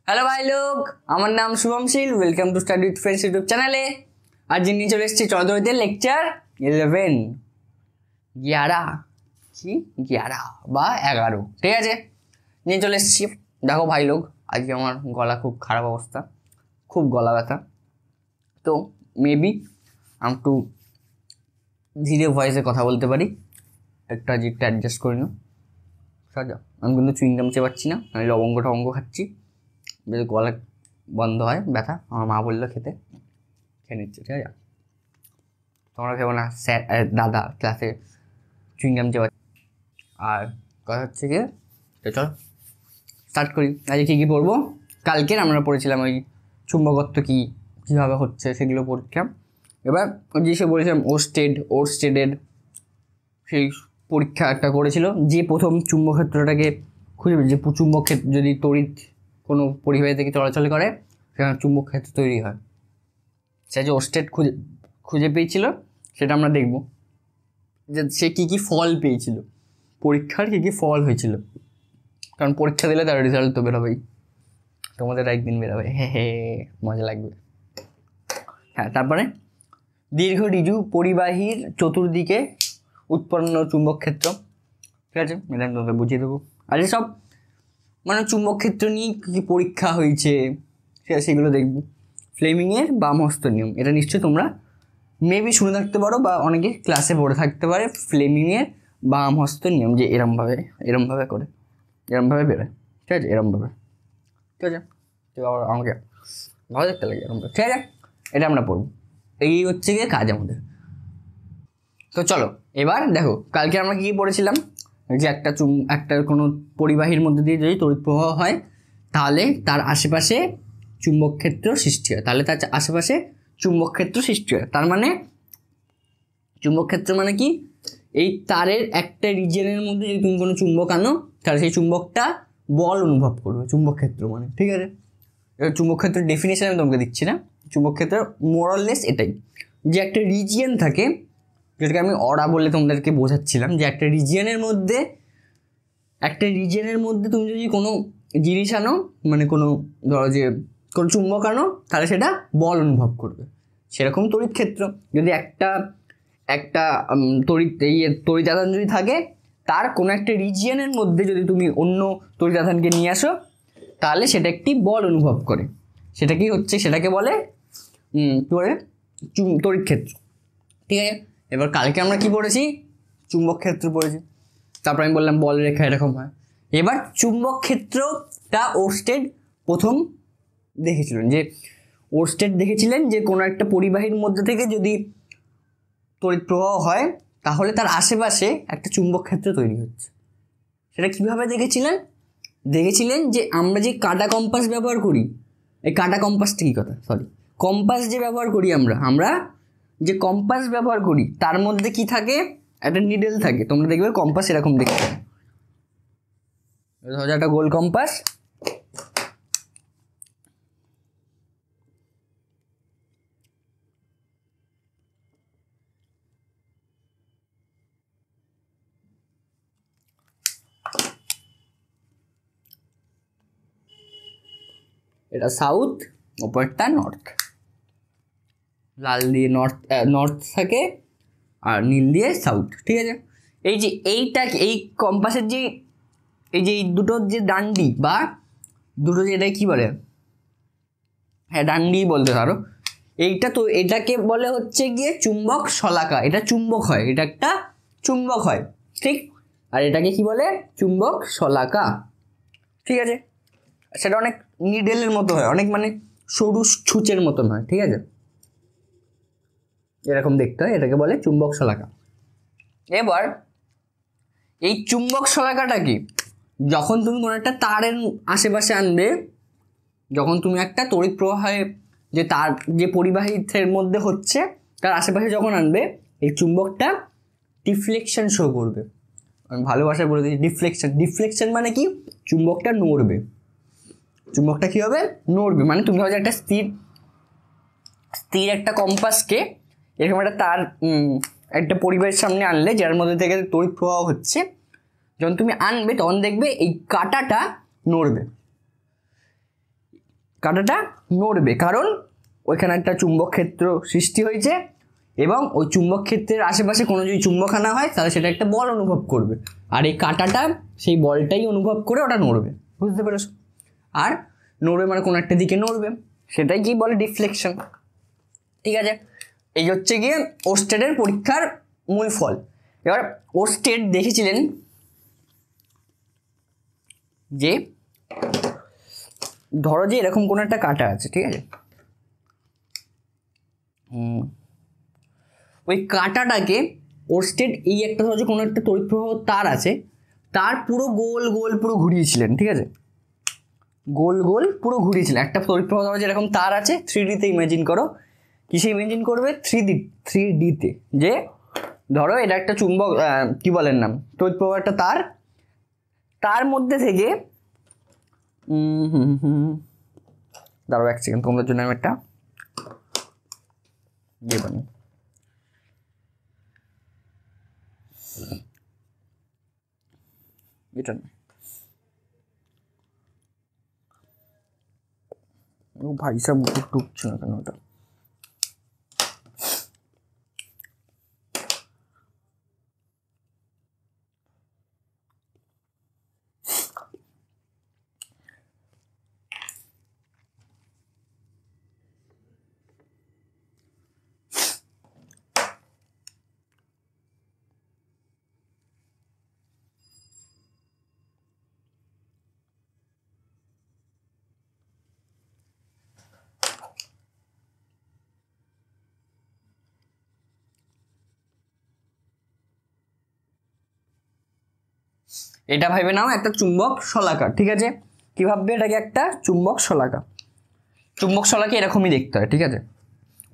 Hello ভাই লোক, আমার নাম শুভমশীল। Welcome to study with friends YouTube চ্যানেলে। আজ নিয়ে চলে এসেছি চলতরিতে লেকচার 11 বা 11, ঠিক আছে, নিয়ে চলে এসেছি। দেখো ভাই লোক, আজকে আমার গলা খুব খারাপ অবস্থা, খুব গলা ব্যথা। তো মেবি আমি একটু ধীরে ভয়েসে কথা বলতে পারি, একটু আজ একটু অ্যাডজাস্ট করে নিও। সাজা, আমি কিন্তু চুইংগাম চেপাচ্ছি না, আমি লবঙ্গ টবঙ্গ খাচ্ছি, যদি গলা বন্ধ হয় ব্যথা। আমার মা বললো খেতে, খেয়ে নিচ্ছে, ঠিক আছে। তোমরা খেবো না, স্যার দাদা ক্লাসে চুইংগাম চেপাচ্ছি। আর কথা হচ্ছে কি, চলো স্টার্ট করি। আজকে কী কী পড়বো? কালকের আমরা পড়েছিলাম ওই চুম্বকত্ব কীভাবে হচ্ছে সেগুলো পড়ছিলাম। এবার যে বলেছিলাম ওরস্টেডের সেই পরীক্ষা একটা করেছিল, যে প্রথম চুম্বকক্ষেত্রটাকে খুঁজে যে চুম্বকক্ষেত্র যদি তড়িৎ কোনো পরিবাহী থেকে চলাচল করে সেখানে চুম্বক ক্ষেত্র তৈরি হয়। সে যে ওরস্টেড খুঁজে পেয়েছিল সেটা আমরা দেখব, যে সে কী কী ফল পেয়েছিল, পরীক্ষার কী কী ফল হয়েছিল। কারণ পরীক্ষা দিলে তার রেজাল্ট তো বেরোবেই, তোমাদের একদিন বেরোবে, হে মজা লাগবে। হ্যাঁ, তারপরে দীর্ঘ ঋজু পরিবাহীর চতুর্দিকে উৎপন্ন চুম্বক ক্ষেত্র, ঠিক আছে, এটা আমি তোমাকে বুঝিয়ে দেবো। আর এসব মানে চুম্বক ক্ষেত্র নিয়ে কী কী পরীক্ষা হয়েছে সেগুলো দেখব। ফ্লেমিংয়ের বাম হস্ত নিয়ম, এটা নিশ্চয়ই তোমরা মেবি শুনে থাকতে পারো বা অনেকে ক্লাসে পড়ে থাকতে পারে। ফ্লেমিংয়ের বাম হস্ত নিয়ম, যে এরমভাবে করে এরমভাবে বেরোয়, ঠিক আছে, এরমভাবে, ঠিক আছে। তো আবার আমাকে ভালো দেখতে লাগে এরমভাবে, ঠিক আছে, এটা আমরা পড়ব। এই হচ্ছে গিয়ে কাজ আমাদের। তো চলো এবার দেখো, কালকে আমরা কী পড়েছিলাম, যে একটা কোনো পরিবাহীর মধ্যে দিয়ে যদি তড়িৎ প্রবাহ হয় তাহলে তার আশেপাশে চুম্বক ক্ষেত্র সৃষ্টি হয়, তার মানে চুম্বক ক্ষেত্র মানে কি, এই তারের একটা রিজিয়নের মধ্যে যদি তুমি কোনো চুম্বক আনো তাহলে সেই চুম্বকটা বল অনুভব করবে, চুম্বক ক্ষেত্র মানে, ঠিক আছে। এবার চুম্বক ক্ষেত্রের ডেফিনেশন আমি তোমাকে দিচ্ছি না। চুম্বক ক্ষেত্র মোরাললেস এটাই, যে একটা রিজিয়ন থাকে, যেটাকে আমি অরা বলে তোমাদেরকে বোঝাচ্ছিলাম, যে একটা রিজিয়নের মধ্যে তুমি যদি কোনো জিনিস আনো, মানে কোনো ধরো যে কোনো চুম্বক আনো, তাহলে সেটা বল অনুভব করবে। সেরকম তড়িৎ ক্ষেত্র, যদি একটা তড়িৎ আধান যদি থাকে, তার কোনো একটা রিজিয়নের মধ্যে যদি তুমি অন্য তড়িৎ আধানকে নিয়ে আসো তাহলে সেটা একটি বল অনুভব করে। সেটা কি হচ্ছে, সেটাকে বলে তড়িৎ ক্ষেত্র, ঠিক আছে। এবার কালকে আমরা কি পড়েছি, চুম্বক ক্ষেত্র পড়েছি। তারপর আমি বললাম বল রেখা এরকম হয়। এবার চুম্বক ক্ষেত্রটা ওরস্টেড প্রথম দেখেছিলেন যে কোনো একটা পরিবাহীর মধ্যে থেকে যদি তড়িৎ প্রবাহ হয় তাহলে তার আশেপাশে একটা চুম্বক ক্ষেত্র তৈরি হচ্ছে। সেটা কীভাবে দেখেছিলেন যে আমরা যে কাঁটা কম্পাস ব্যবহার করি, এই কাঁটা কম্পাসটা কী কথা, কম্পাস যে ব্যবহার করি আমরা যে কম্পাস ব্যবহার করি তার মধ্যে কি থাকে, একটা নিডেল থাকে। তোমরা দেখবে কম্পাস এরকম দেখতে, একটা গোল কম্পাস, এটা সাউথ, ওপরটা নর্থ, লাল দিয়ে নর্থ থাকে আর নীল দিয়ে সাউথ, ঠিক আছে। এই যে এই কম্পাসের যে এই দুটোর যে ডান্ডি বা দুটো, যে এটাই কী বলে, হ্যাঁ ডান্ডি বলতে পারো, এটাকে বলে হচ্ছে গিয়ে চুম্বক শলাকা। এটা চুম্বক হয়, এটা একটা চুম্বক হয়, ঠিক। আর এটাকে কি বলে, চুম্বক শলাকা, ঠিক আছে। সেটা অনেক নিডেলের মতো হয়, অনেক মানে সরু ছুঁচের মতন হয়, ঠিক আছে, এরকম দেখতে হয়, এটাকে বলে চুম্বক শলাকা। এবার এই চুম্বক শলাকাটা কি, যখন তুমি কোনো একটা তারের আশেপাশে আনবে, যখন তুমি একটা তড়িৎ প্রবাহে যে পরিবাহীর মধ্যে হচ্ছে তার আশেপাশে যখন আনবে, এই চুম্বকটা ডিফ্লেকশন শো করবে। আমি ভালোবাসায় বলে দিচ্ছি, ডিফ্লেকশন মানে কি, চুম্বকটা নড়বে। চুম্বকটা কী হবে, নড়বে। মানে তুমি হয়তো একটা স্থির একটা কম্পাসকে এরকম একটা পরিবাহের সামনে আনলে, যার মধ্যে থেকে তড়িৎ প্রবাহ হচ্ছে, যখন তুমি আনবে তখন দেখবে এই কাঁটাটা নড়বে। কাঁটাটা নড়বে, কারণ ওইখানে একটা চুম্বক ক্ষেত্র সৃষ্টি হয়েছে এবং ওই চুম্বক ক্ষেত্রের আশেপাশে কোনো যদি চুম্বক আনা হয় তাহলে সেটা একটা বল অনুভব করবে, আর এই কাঁটাটা সেই বলটাই অনুভব করে ওটা নড়বে। বুঝতে পেরেছো? আর নড়বে মানে কোনো একটা দিকে নড়বে, সেটাই কি বলে ডিফ্লেকশন। ঠিক আছে, এই হচ্ছে গিয়ে ওস্টেডের পরীক্ষার মূল ফল। এবার ওস্টেড দেখেছিলেন যে ধরো যে এরকম কোনো একটা কাঁটা আছে, ঠিক আছে, ওই কাঁটাটাকে ওস্টেড এই একটা ধরো যে কোনো একটা তড়িৎ প্রবাহ তার আছে, তার পুরো গোল গোল পুরো ঘুরিয়েছিলেন। ঠিক আছে, গোল গোল পুরো ঘুরিয়েছিলেন। একটা তড়িৎ প্রবাহ ধরো যেরকম তার আছে 3Dতে ইমাজিন করো। কিসে ইমাজিন করবে? 3Dতে। যে ধরো এটা একটা চুম্বক, কি বলেন নাম, তড়িৎ প্রবাহ একটা তার, তার মধ্যে থেকে দাঁড়াও 1 সেকেন্ড, তোমাদের জন্য আমি একটা ইয়ে বানি। এটা না, ও ভাই সব টুকছে না কেন ওটা। এটা ভাবে নাও একটা চুম্বক শলাকা। ঠিক আছে, কি ভাববে? এটাকে একটা চুম্বক শলাকা। চুম্বক শলাকা এরকমই দেখতে হয়। ঠিক আছে,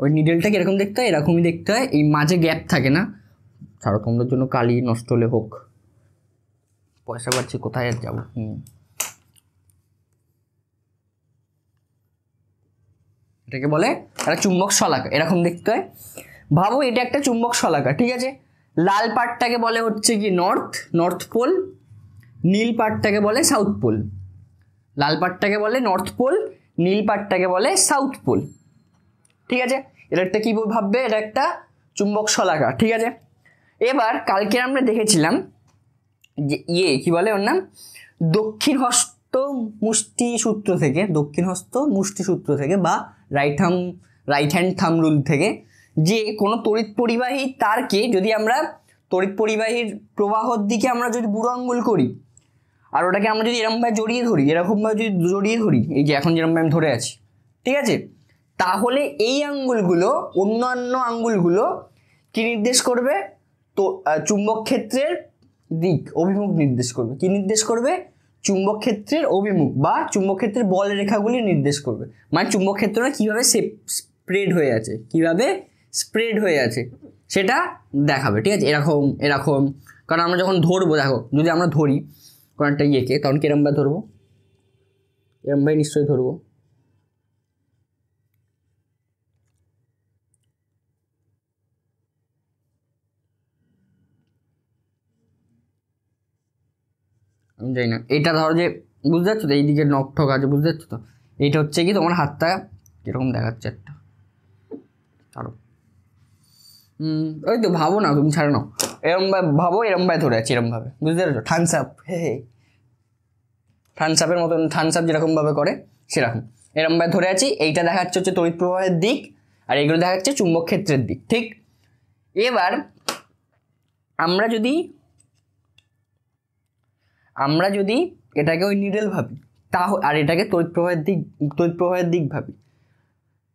ওই নিডেলটাকে এরকম দেখতে হয়, এরকমই দেখতে হয়, এই মাঝে গ্যাপ থাকে না। ছাড়ো, তোমাদের জন্য কালি নষ্ট হলে হোক, পয়সা পাচ্ছি কোথায় আর যাবো। এটাকে বলে একটা চুম্বক শলাকা, এরকম দেখতে হয়। ভাবো এটা একটা চুম্বক শলাকা। ঠিক আছে, লাল পার্টটাকে বলে হচ্ছে কি নর্থ পোল, নীল পার্টটাকে বলে সাউথ পোল। লাল পার্টটাকে বলে নর্থ পোল, নীল পার্টটাকে বলে সাউথ পোল। ঠিক আছে, এটা একটা কি ভাববে? এটা একটা চুম্বক শলাকা। ঠিক আছে, এবার কালকে আমরা দেখেছিলাম যে কি বলে ওর নাম, দক্ষিণ হস্ত মুষ্টি সূত্র থেকে বা রাইট হ্যান্ড থাম রুল থেকে, যে কোনো তড়িৎ পরিবাহী তারকে যদি আমরা তড়িৎ পরিবাহীর প্রবাহর দিকে আমরা যদি বুড়ো আঙ্গুল করি, আর ওটাকে আমরা যদি এরকমভাবে জড়িয়ে ধরি, এই যে এখন যেরকমভাবে আমি ধরে আছি, ঠিক আছে, তাহলে এই আঙ্গুলগুলো অন্যান্য আঙ্গুলগুলো কি নির্দেশ করবে? তো চুম্বক ক্ষেত্রের দিক অভিমুখ নির্দেশ করবে। কি নির্দেশ করবে? চুম্বক ক্ষেত্রের অভিমুখ বা চুম্বক ক্ষেত্রের বল রেখাগুলি নির্দেশ করবে। মানে চুম্বক ক্ষেত্রটা কিভাবে স্প্রেড হয়ে আছে সেটা দেখাবে। ঠিক আছে, এরকম কারণ আমরা যখন ধরবো, দেখো যদি আমরা ধরি কোনো একটা ইয়েকে, তখন কিরমভাবে ধরবো? এরমভাবে নিশ্চয়ই ধরবো। আমি জানি না, এটা ধরো যে বুঝতে পারছো তো, এইদিকে নখ ঠক আছে, বুঝতে পারছো তো, এইটা হচ্ছে কি তোমার হাতটা কিরকম দেখাচ্ছে একটা, ছাড়ো, ওই তো ভাবো না, তুমি ছাড়ো না, ভাবো এরমভাবে ধরে আছি, এরমভাবে, বুঝতে পারছো? থামস আপ মতন, থামস আপ যেরকম ভাবে করে সেরকম এরমভাবে ধরে আছি। এইটা দেখাচ্ছে হচ্ছে তড়িৎ প্রবাহের দিক, আর এগুলো দেখাচ্ছে চুম্বক ক্ষেত্রের দিক। ঠিক, এবার আমরা যদি এটাকে ওই নিডেল ভাবি, আর এটাকে তড়িৎ প্রবাহের দিক ভাবি,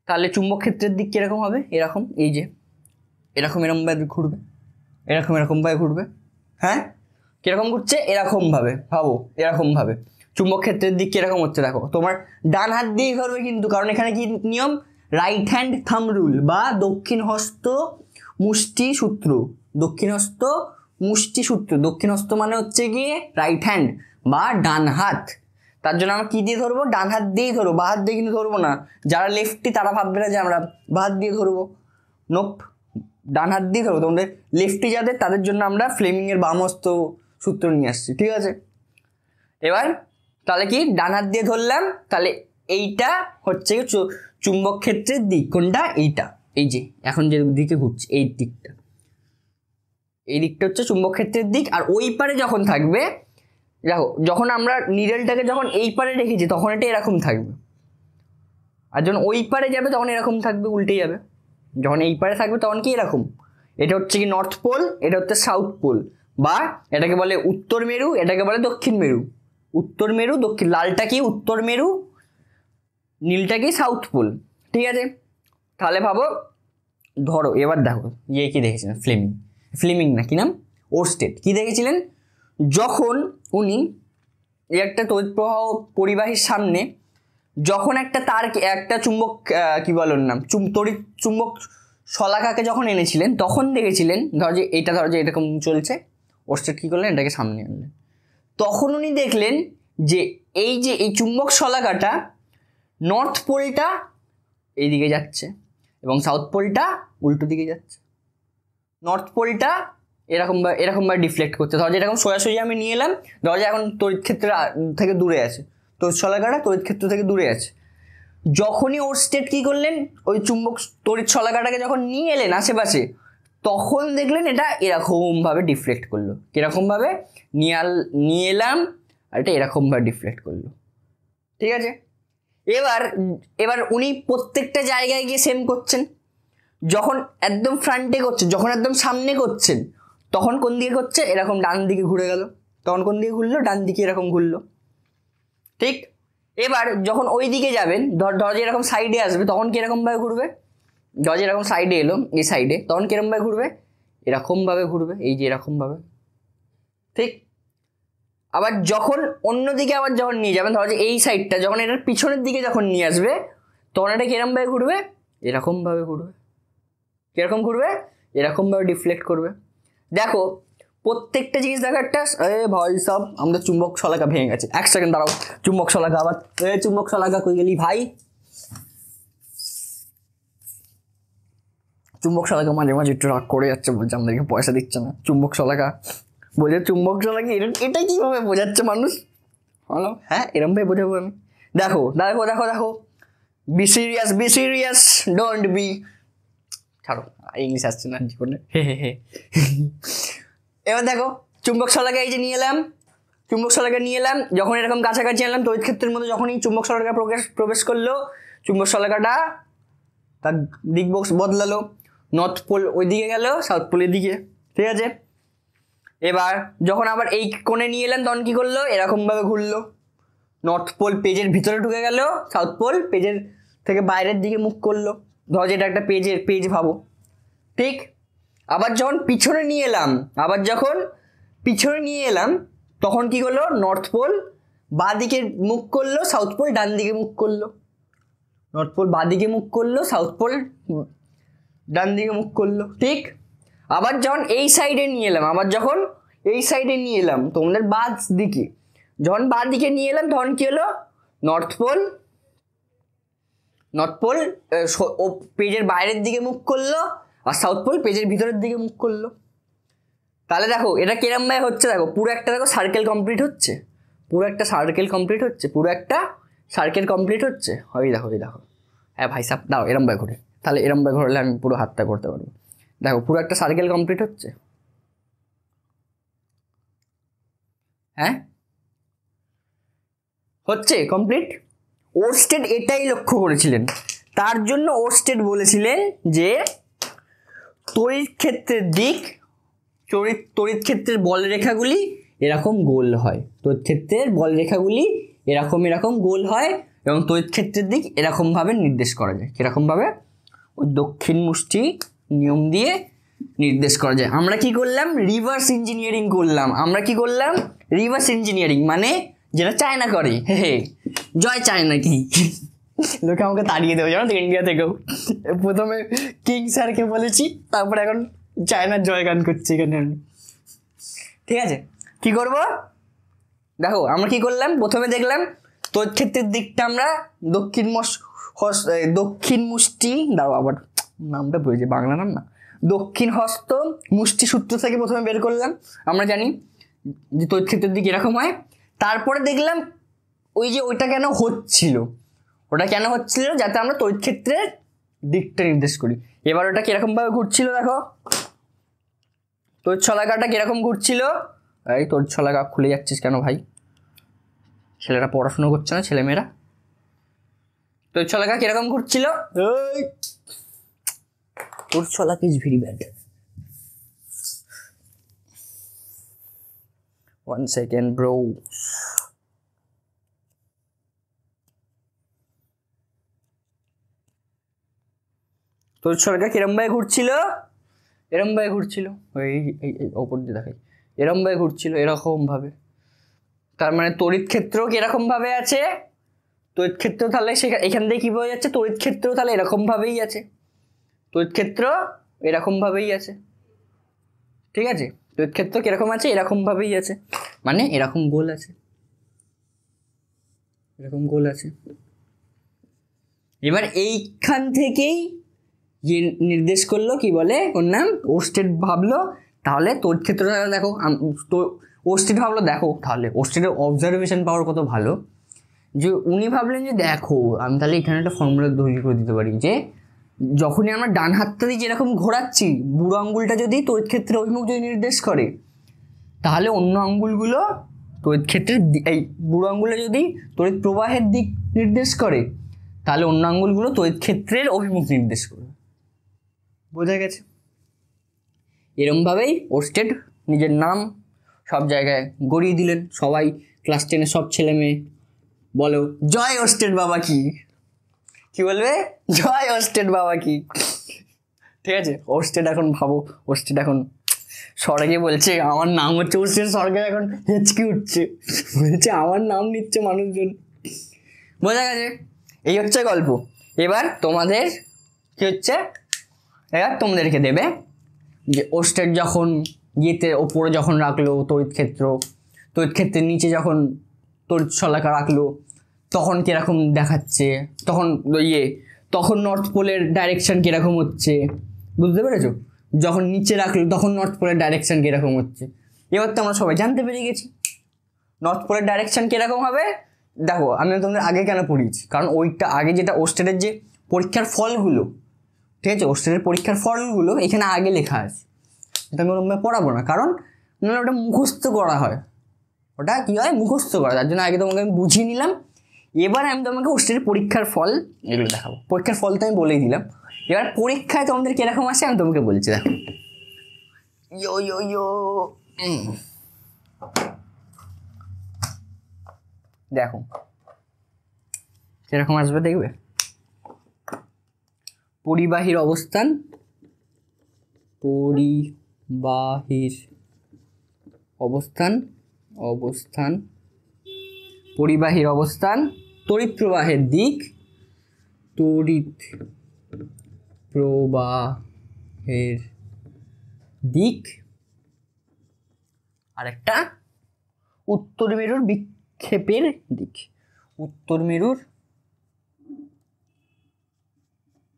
তাহলে চুম্বক ক্ষেত্রের দিক কিরকম হবে? এরকম, এই যে এরকমভাবে ঘুরবে, এরকমভাবে ঘুরবে। হ্যাঁ, কিরকম ঘুরছে? এরকমভাবে ভাবো, এরকমভাবে। চুম্বক ক্ষেত্রের দিক কিরকম হচ্ছে দেখো, তোমার ডান হাত দিয়েই ধরবে কিন্তু, কারণ এখানে কি নিয়ম? রাইট হ্যান্ড থাম রুল বা দক্ষিণ হস্ত মুষ্টি সূত্র। দক্ষিণ হস্ত মানে হচ্ছে গিয়ে রাইট হ্যান্ড বা ডান হাত। তার জন্য আমরা কি দিয়ে ধরবো? ডান হাত দিয়েই ধরবো, বা হাত দিয়ে কিন্তু ধরবো না। যারা লেফটি তারা ভাববে না যে আমরা বা হাত দিয়ে ধরবো, নোপ, ডান হাত দিয়ে ধরবো। তোমাদের লেফটি যাদের, তাদের জন্য আমরা ফ্লেমিংয়ের বাম হস্ত সূত্র নিয়ে আসছি। ঠিক আছে, এবার তাহলে কি ডান হাত দিয়ে ধরলাম, তাহলে এইটা হচ্ছে চুম্বক ক্ষেত্রের দিক। কোনটা? এইটা, এই যে এখন যে দিকে ঘুরছে এই দিকটা, এই দিকটা হচ্ছে চুম্বক ক্ষেত্রের দিক। আর ওই পারে যখন থাকবে, দেখো যখন আমরা নিডলটাকে যখন এই পারে রেখেছি তখন এটা এরকম থাকবে, আর যখন ওই পারে যাবে তখন এরকম থাকবে, উল্টে যাবে। যখন এই পারে থাকবে তখন কি এরকম, এটা হচ্ছে কি নর্থ পোল, এটা হচ্ছে সাউথ পোল, বা এটাকে বলে উত্তর মেরু, এটাকে বলে দক্ষিণ মেরু। উত্তর মেরু, দক্ষিণ, লালটা কি উত্তর মেরু, নীলটা কি সাউথ পোল। ঠিক আছে, তাহলে ভাবো, ধরো এবার দেখো ইয়ে কি দেখেছিলেন, ফ্লেমিং না কি নাম, ওরস্টেড কি দেখেছিলেন, যখন উনি একটা তড়িৎ প্রবাহ পরিবাহীর সামনে যখন একটা তার একটা চুম্বক কি বলেন নাম তড়িৎ চুম্বক শলাকাকে যখন এনেছিলেন তখন দেখেছিলেন, ধরো যে এরকম চলছে, ওরস্টেড কী করলেন, এটাকে সামনে আনলেন। তখন উনি দেখলেন যে এই চুম্বক শলাকাটা নর্থ পোলটা এইদিকে যাচ্ছে এবং সাউথ পোলটা উল্টো দিকে যাচ্ছে। নর্থ পোলটা এরকমভাবে ডিফ্লেক্ট করছে, ধরো যে এরকম সোজাসুজি আমি নিয়ে এলাম, ধরো যে এখন তড়িৎ ক্ষেত্র থেকে দূরে আছে, তড়িৎ শলাকাটা তড়িৎ ক্ষেত্র থেকে দূরে আছে। যখনই ওরস্টেড কী করলেন, ওই চুম্বক তড়িৎ শলাকাটাকে যখন নিয়ে এলেন আশেপাশে, তখন দেখলেন এটা এরকমভাবে ডিফ্লেক্ট করলো। কীরকমভাবে? নিয়ে এলাম আর এটা এরকমভাবে ডিফ্লেক্ট করলো। ঠিক আছে, এবার উনি প্রত্যেকটা জায়গায় গিয়ে সেম করছেন। যখন একদম ফ্রন্টে করছেন, যখন একদম সামনে করছেন, তখন কোন দিকে করছে, এরকম ডান দিকে ঘুরে গেল। তখন কোন দিকে ঘুরলো, ডান দিকে এরকম ঘুরলো। ঠিক, এবার যখন ওই দিকে যাবেন, ধর এরকম সাইডে আসবে, তখন কীরকমভাবে ঘুরবে, ধর এরকম সাইডে এলো, এই সাইডে, তখন কীরকমভাবে ঘুরবে, এরকমভাবে ঘুরবে, এই যে এরকমভাবে। ঠিক, আবার যখন অন্যদিকে আবার যখন নিয়ে যাবেন, ধর যে এই সাইডটা যখন এটার পিছনের দিকে যখন নিয়ে আসবে, তখন এটা কিরকমভাবে ঘুরবে, এরকমভাবে ঘুরবে। কীরকম ঘুরবে, এরকমভাবে ডিফ্লেক্ট করবে। দেখো প্রত্যেকটা জিনিস দেখো একটা, ভাই সব আমাদের চুম্বক শলাকা ভেঙে গেছে, এক সেকেন্ড দাঁড়াও, চুম্বক শলাকা আবার, চুম্বক শলাকা কই গেলি ভাই, চুম্বক শলাকা মাঝে মাঝে একটু রাগ করে যাচ্ছে, বলছে আমাদেরকে পয়সা দিচ্ছে না। চুম্বক শলাকা বলছে, চুম্বক শলাকা এটা কীভাবে বোঝাচ্ছে মানুষ, হলো হ্যাঁ এরমভাবে বোঝাবো আমি। দেখো দেখো দেখো দেখো, বি সিরিয়াস, ডোন্ট বি, ছাড়ো ইংলিশ আসছে না জীবনে, হে। এবার দেখো চুম্বক শলাকা এই যে নিয়ে এলাম, চুম্বক শলাকা নিয়ে এলাম, যখন এরকম কাছাকাছি এলাম তড়িৎ ক্ষেত্রের মধ্যে, যখনই চুম্বক শলাকা প্রবেশ করলো, চুম্বক শলাকাটা তার দিক বদলালো, নর্থ পোল ওই দিকে গেল, সাউথ পোলের দিকে। ঠিক আছে, এবার যখন আবার এই কোণে নিয়ে এলেন তখন কী করলো, এরকমভাবে ঘুরলো, নর্থ পোল পেজের ভিতরে ঢুকে গেল, সাউথ পোল পেজের থেকে বাইরের দিকে মুখ করলো। ধরো যেটা একটা পেজ ভাবো। ঠিক, আবার যখন পিছনে নিয়ে এলাম, তখন কি করলো, নর্থ পোল বাঁ দিকে মুখ করলো, সাউথ পোল ডান দিকে মুখ করলো। নর্থ পোল বাঁ দিকে মুখ করলো, সাউথ পোল ডান দিকে মুখ করলো। ঠিক, আবার যখন এই সাইডে নিয়ে এলাম, তোমাদের বাঁ দিকে, যখন বাঁ দিকে নিয়ে এলাম তখন কি হলো, নর্থ পোল পেজের বাইরের দিকে মুখ করলো, আর সাউথ পোল পেজের ভিতরের দিকে মুখ করলো। তাহলে দেখো এটা কিরমভাবে হচ্ছে, দেখো পুরো একটা দেখো সার্কেল কমপ্লিট হচ্ছে, ওই দেখো হ্যাঁ ভাই সাহেব দাও, এরমভাবে ঘুরে, তাহলে এরমভাবে ঘুরলে আমি পুরো হাতটা করতে পারবো। দেখো পুরো একটা সার্কেল কমপ্লিট হচ্ছে, হ্যাঁ হচ্ছে কমপ্লিট। ওরস্টেড এটাই লক্ষ্য করেছিলেন, তার জন্য ওরস্টেড বলেছিলেন যে তড়িৎ ক্ষেত্রের বলরেখাগুলি এরকম গোল হয়, এরকম গোল হয়, এবং তড়িৎ ক্ষেত্রের দিক এরকমভাবে নির্দেশ করা যায়। কীরকমভাবে? ওই দক্ষিণ মুষ্টি নিয়ম দিয়ে নির্দেশ করা যায়। আমরা কি করলাম, রিভার্স ইঞ্জিনিয়ারিং করলাম। মানে যেটা চায়না করে, জয় চায়না কি, লোকে আমাকে তাড়িয়ে দেবে জানো তো, ইন্ডিয়া থেকেও। প্রথমে কিং স্যারকে বলেছি, তারপরে এখন চায়নার জয়গান করছি এখানে আমি। ঠিক আছে, কি করব, দেখো আমরা কি করলাম, প্রথমে দেখলাম তড়িৎ ক্ষেত্রের দিকটা আমরা দক্ষিণ মুষ্টি, দাও আবার নামটা বলেছি, বাংলা নাম না, দক্ষিণ হস্ত মুষ্টি সূত্র থেকে প্রথমে বের করলাম। আমরা জানি যে তড়িৎ ক্ষেত্রের দিক এরকম হয়। তারপরে দেখলাম ওই যে ওইটা কেন হচ্ছিল, ওটা কেন হচ্ছিল? যাতে আমরা তড়িৎ ক্ষেত্রের দিকটা নির্দেশ করি। এবার ওটা কিরকম ভাবে ঘুরছিল দেখো, তড়িৎ শলাকাটা কিরকম ঘুরছিল। এই তড়িৎ শলাকা খুলে যাচ্ছিস কেন ভাই? ছেলেরা পড়াশোনা করছে না, ছেলেমেয়েরা। তড়িৎ শলাকা কিরকম ঘুরছিল? তড়িৎ শলাকা is very bad. 1 second bro। তড়িৎ শলাকা কিরম ভাবে ঘুরছিল? এরম ভাবে ঘুরছিল, এই ওপর দিয়ে দেখাই, এরম ভাবে ঘুরছিল, এরকম ভাবে। তার মানে তড়িৎ ক্ষেত্র কিরকম ভাবে আছে? তড়িৎ ক্ষেত্র তাহলে এখান থেকে কি বোঝা যাচ্ছে? তড়িৎ ক্ষেত্র তাহলে এরকম ভাবেই আছে, তড়িৎ ক্ষেত্র এরকম ভাবেই আছে, ঠিক আছে? তড়িৎ ক্ষেত্র কিরকম আছে? এরকম ভাবেই আছে, মানে এরকম গোল আছে, এরকম গোল আছে। এবার এইখান থেকেই যে নির্দেশ করলো, কি বলে ওর নাম, ওরস্টেড ভাবলো। তাহলে তড়িৎ ক্ষেত্র দেখো, ওরস্টেড ভাবলো, দেখো তাহলে ওরস্টেডের অবজারভেশন পাওয়ার কত ভালো, যে উনি ভাবলেন যে দেখো আমি তাহলে এখানে একটা ফর্মুলা তৈরি করে দিতে পারি, যে যখনই আমরা ডান হাতটা দিয়ে যেরকম ঘোরাচ্ছি, বুড়ো আঙ্গুলটা যদি তড়িৎ ক্ষেত্রের অভিমুখ যদি নির্দেশ করে, তাহলে অন্য আঙ্গুলগুলো তড়িৎ ক্ষেত্রের, এই বুড়ো আঙ্গুলে যদি তড়িৎ প্রবাহের দিক নির্দেশ করে, তাহলে অন্য আঙ্গুলগুলো তড়িৎ ক্ষেত্রের অভিমুখ নির্দেশ করবে। বোঝা গেছে? এরমভাবেই ওরস্টেড নিজের নাম সব জায়গায় গড়িয়ে দিলেন। সবাই ক্লাস 10-এর সব ছেলে মেয়ে বলো জয় ওরস্টেড বাবা কি, কি বলবে? জয় ওরস্টেড বাবা কি। ঠিক আছে? ওরস্টেড এখন ভাবো, ওরস্টেড এখন স্বর্গে বলছে আমার নাম হচ্ছে ওরস্টেড, স্বর্গে এখন হেঁচকি উঠছে, বলছে আমার নাম নিচ্ছে মানুষজন। বোঝা গেছে? এই হচ্ছে গল্প। এবার তোমাদের কি হচ্ছে, এবার তোমাদেরকে দেবে যে ওরস্টেড যখন ইয়েতে ওপরে যখন রাখলো তড়িৎ ক্ষেত্র, তড়িৎ ক্ষেত্রের নিচে যখন তড়িৎ শলাকা রাখলো, তখন কিরকম দেখাচ্ছে, তখন তখন নর্থ পোলের ডাইরেকশন কিরকম হচ্ছে, বুঝতে পেরেছো? যখন নিচে রাখলো তখন নর্থ পোলের ডাইরেকশন কিরকম হচ্ছে। এবার তো আমরা সবাই জানতে পেরে গেছি নর্থ পোলের ডাইরেকশন কিরকম হবে। দেখো আমি তোমাদের আগে কেন পড়িয়েছি, কারণ ওইটা আগে যেটা ওরস্টেডের যে পরীক্ষার ফলগুলো, ঠিক আছে, ওরস্টেডের পরীক্ষার ফলগুলো এখানে আগে লেখা আছে, এটা আমি ওরকম পড়াবো না, কারণ নাহলে ওটা মুখস্থ করা হয়, ওটা কী হয় মুখস্থ করা, তার জন্য আগে তোমাকে আমি বুঝিয়ে নিলাম। এবার আমি তোমাকে ওরস্টেডের পরীক্ষার ফল এগুলো দেখাবো। পরীক্ষার ফল তো আমি বলেই দিলাম, এবার পরীক্ষায় তোমাদের কিরকম আসে আমি তোমাকে বলছি। দেখো ইয়ো ইয়ো ইয়ো, দেখো কিরকম আসবে দেখবে। পরিবাহীর অবস্থান, পরিবাহীর অবস্থান, অবস্থান, পরিবাহীর অবস্থান, তড়িৎ প্রবাহের দিক, তড়িৎ প্রবাহের দিক, আরেকটা উত্তর মেরুর বিক্ষেপের দিক, উত্তর মেরুর,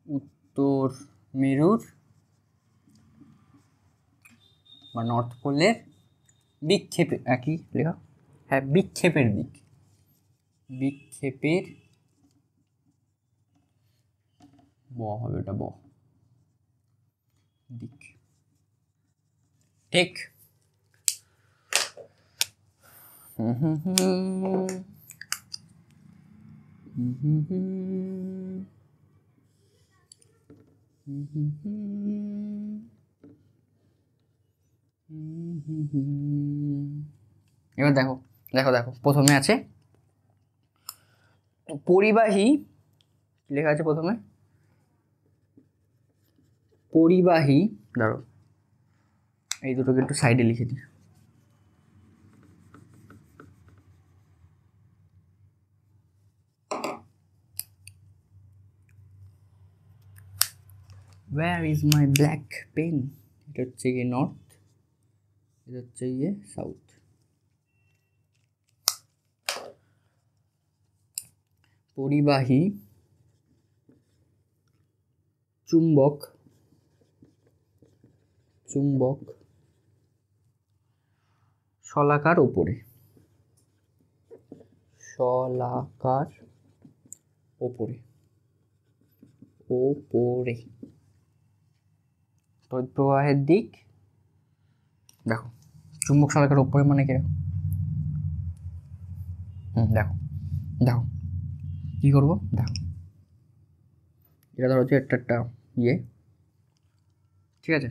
উত্তর মেরুর বা নর্থ পোলের বিক্ষেপের, একই লেখা, হ্যাঁ বিক্ষেপের দিক, বিক্ষেপের হবে ওটা দিক, ঠিক। এবার দেখো দেখো দেখো প্রথমে আছে পরিবাহী, লেখা আছে প্রথমে পরিবাহী, ধরো এই দুটোকে একটু সাইডে লিখে দিই। Where is my black pen? এটা হচ্ছে গিয়ে নর্থ, এটা হচ্ছে গিয়ে সাউথ। পরিবাহী চুম্বক, চুম্বক শলাকার উপরে, শলাকার ওপরে, ওপরে তড়িৎ প্রবাহের দিক। দেখো চুম্বক শলাকার ওপরে মানে কিরকম, দেখো দেখো কি করবো, দেখো এটা ধরো হচ্ছে একটা ইয়ে, ঠিক আছে।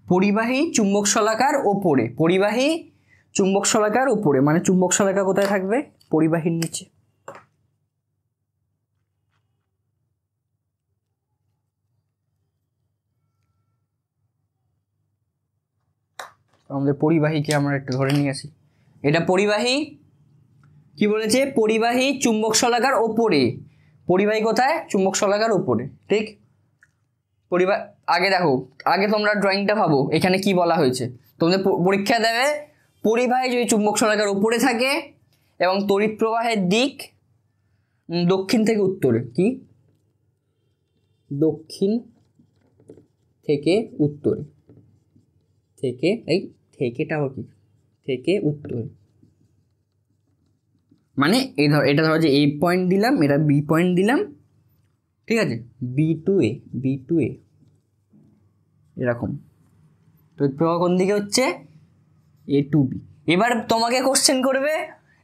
পরিবাহী চুম্বক শলাকার ওপরে, পরিবাহী চুম্বক শলাকার ওপরে মানে চুম্বক শলাকা কোথায় থাকবে, পরিবাহীর নিচে। আমাদের পরিবাহীকে আমরা একটু ধরে নিয়ে আসি, এটা পরিবাহী, কি বলেছে, পরিবাহী চুম্বক শলাকার ওপরে। পরিবাহী কোথায়, চুম্বক শলাকার ওপরে, ঠিক। পরিবাহী আগে দেখো, আগে তোমরা ড্রয়িংটা ভাবো এখানে কি বলা হয়েছে। তোমাদের পরীক্ষা দেবে পরিবাহী যদি চুম্বক শলাকার উপরে থাকে এবং তড়িৎ প্রবাহের দিক দক্ষিণ থেকে উত্তরে, কি দক্ষিণ থেকে উত্তরে, থেকে এই থেকেটা আবার কি, থেকে উত্তরে মানে এই ধর, এটা ধরো যে এ পয়েন্ট দিলাম, এটা বি পয়েন্ট দিলাম, ঠিক আছে, বি টু এ, বি টু এ এরকম। তড়িৎ প্রবাহ কোন দিকে হচ্ছে, এ টু বি। এবার তোমাকে কোশ্চেন করবে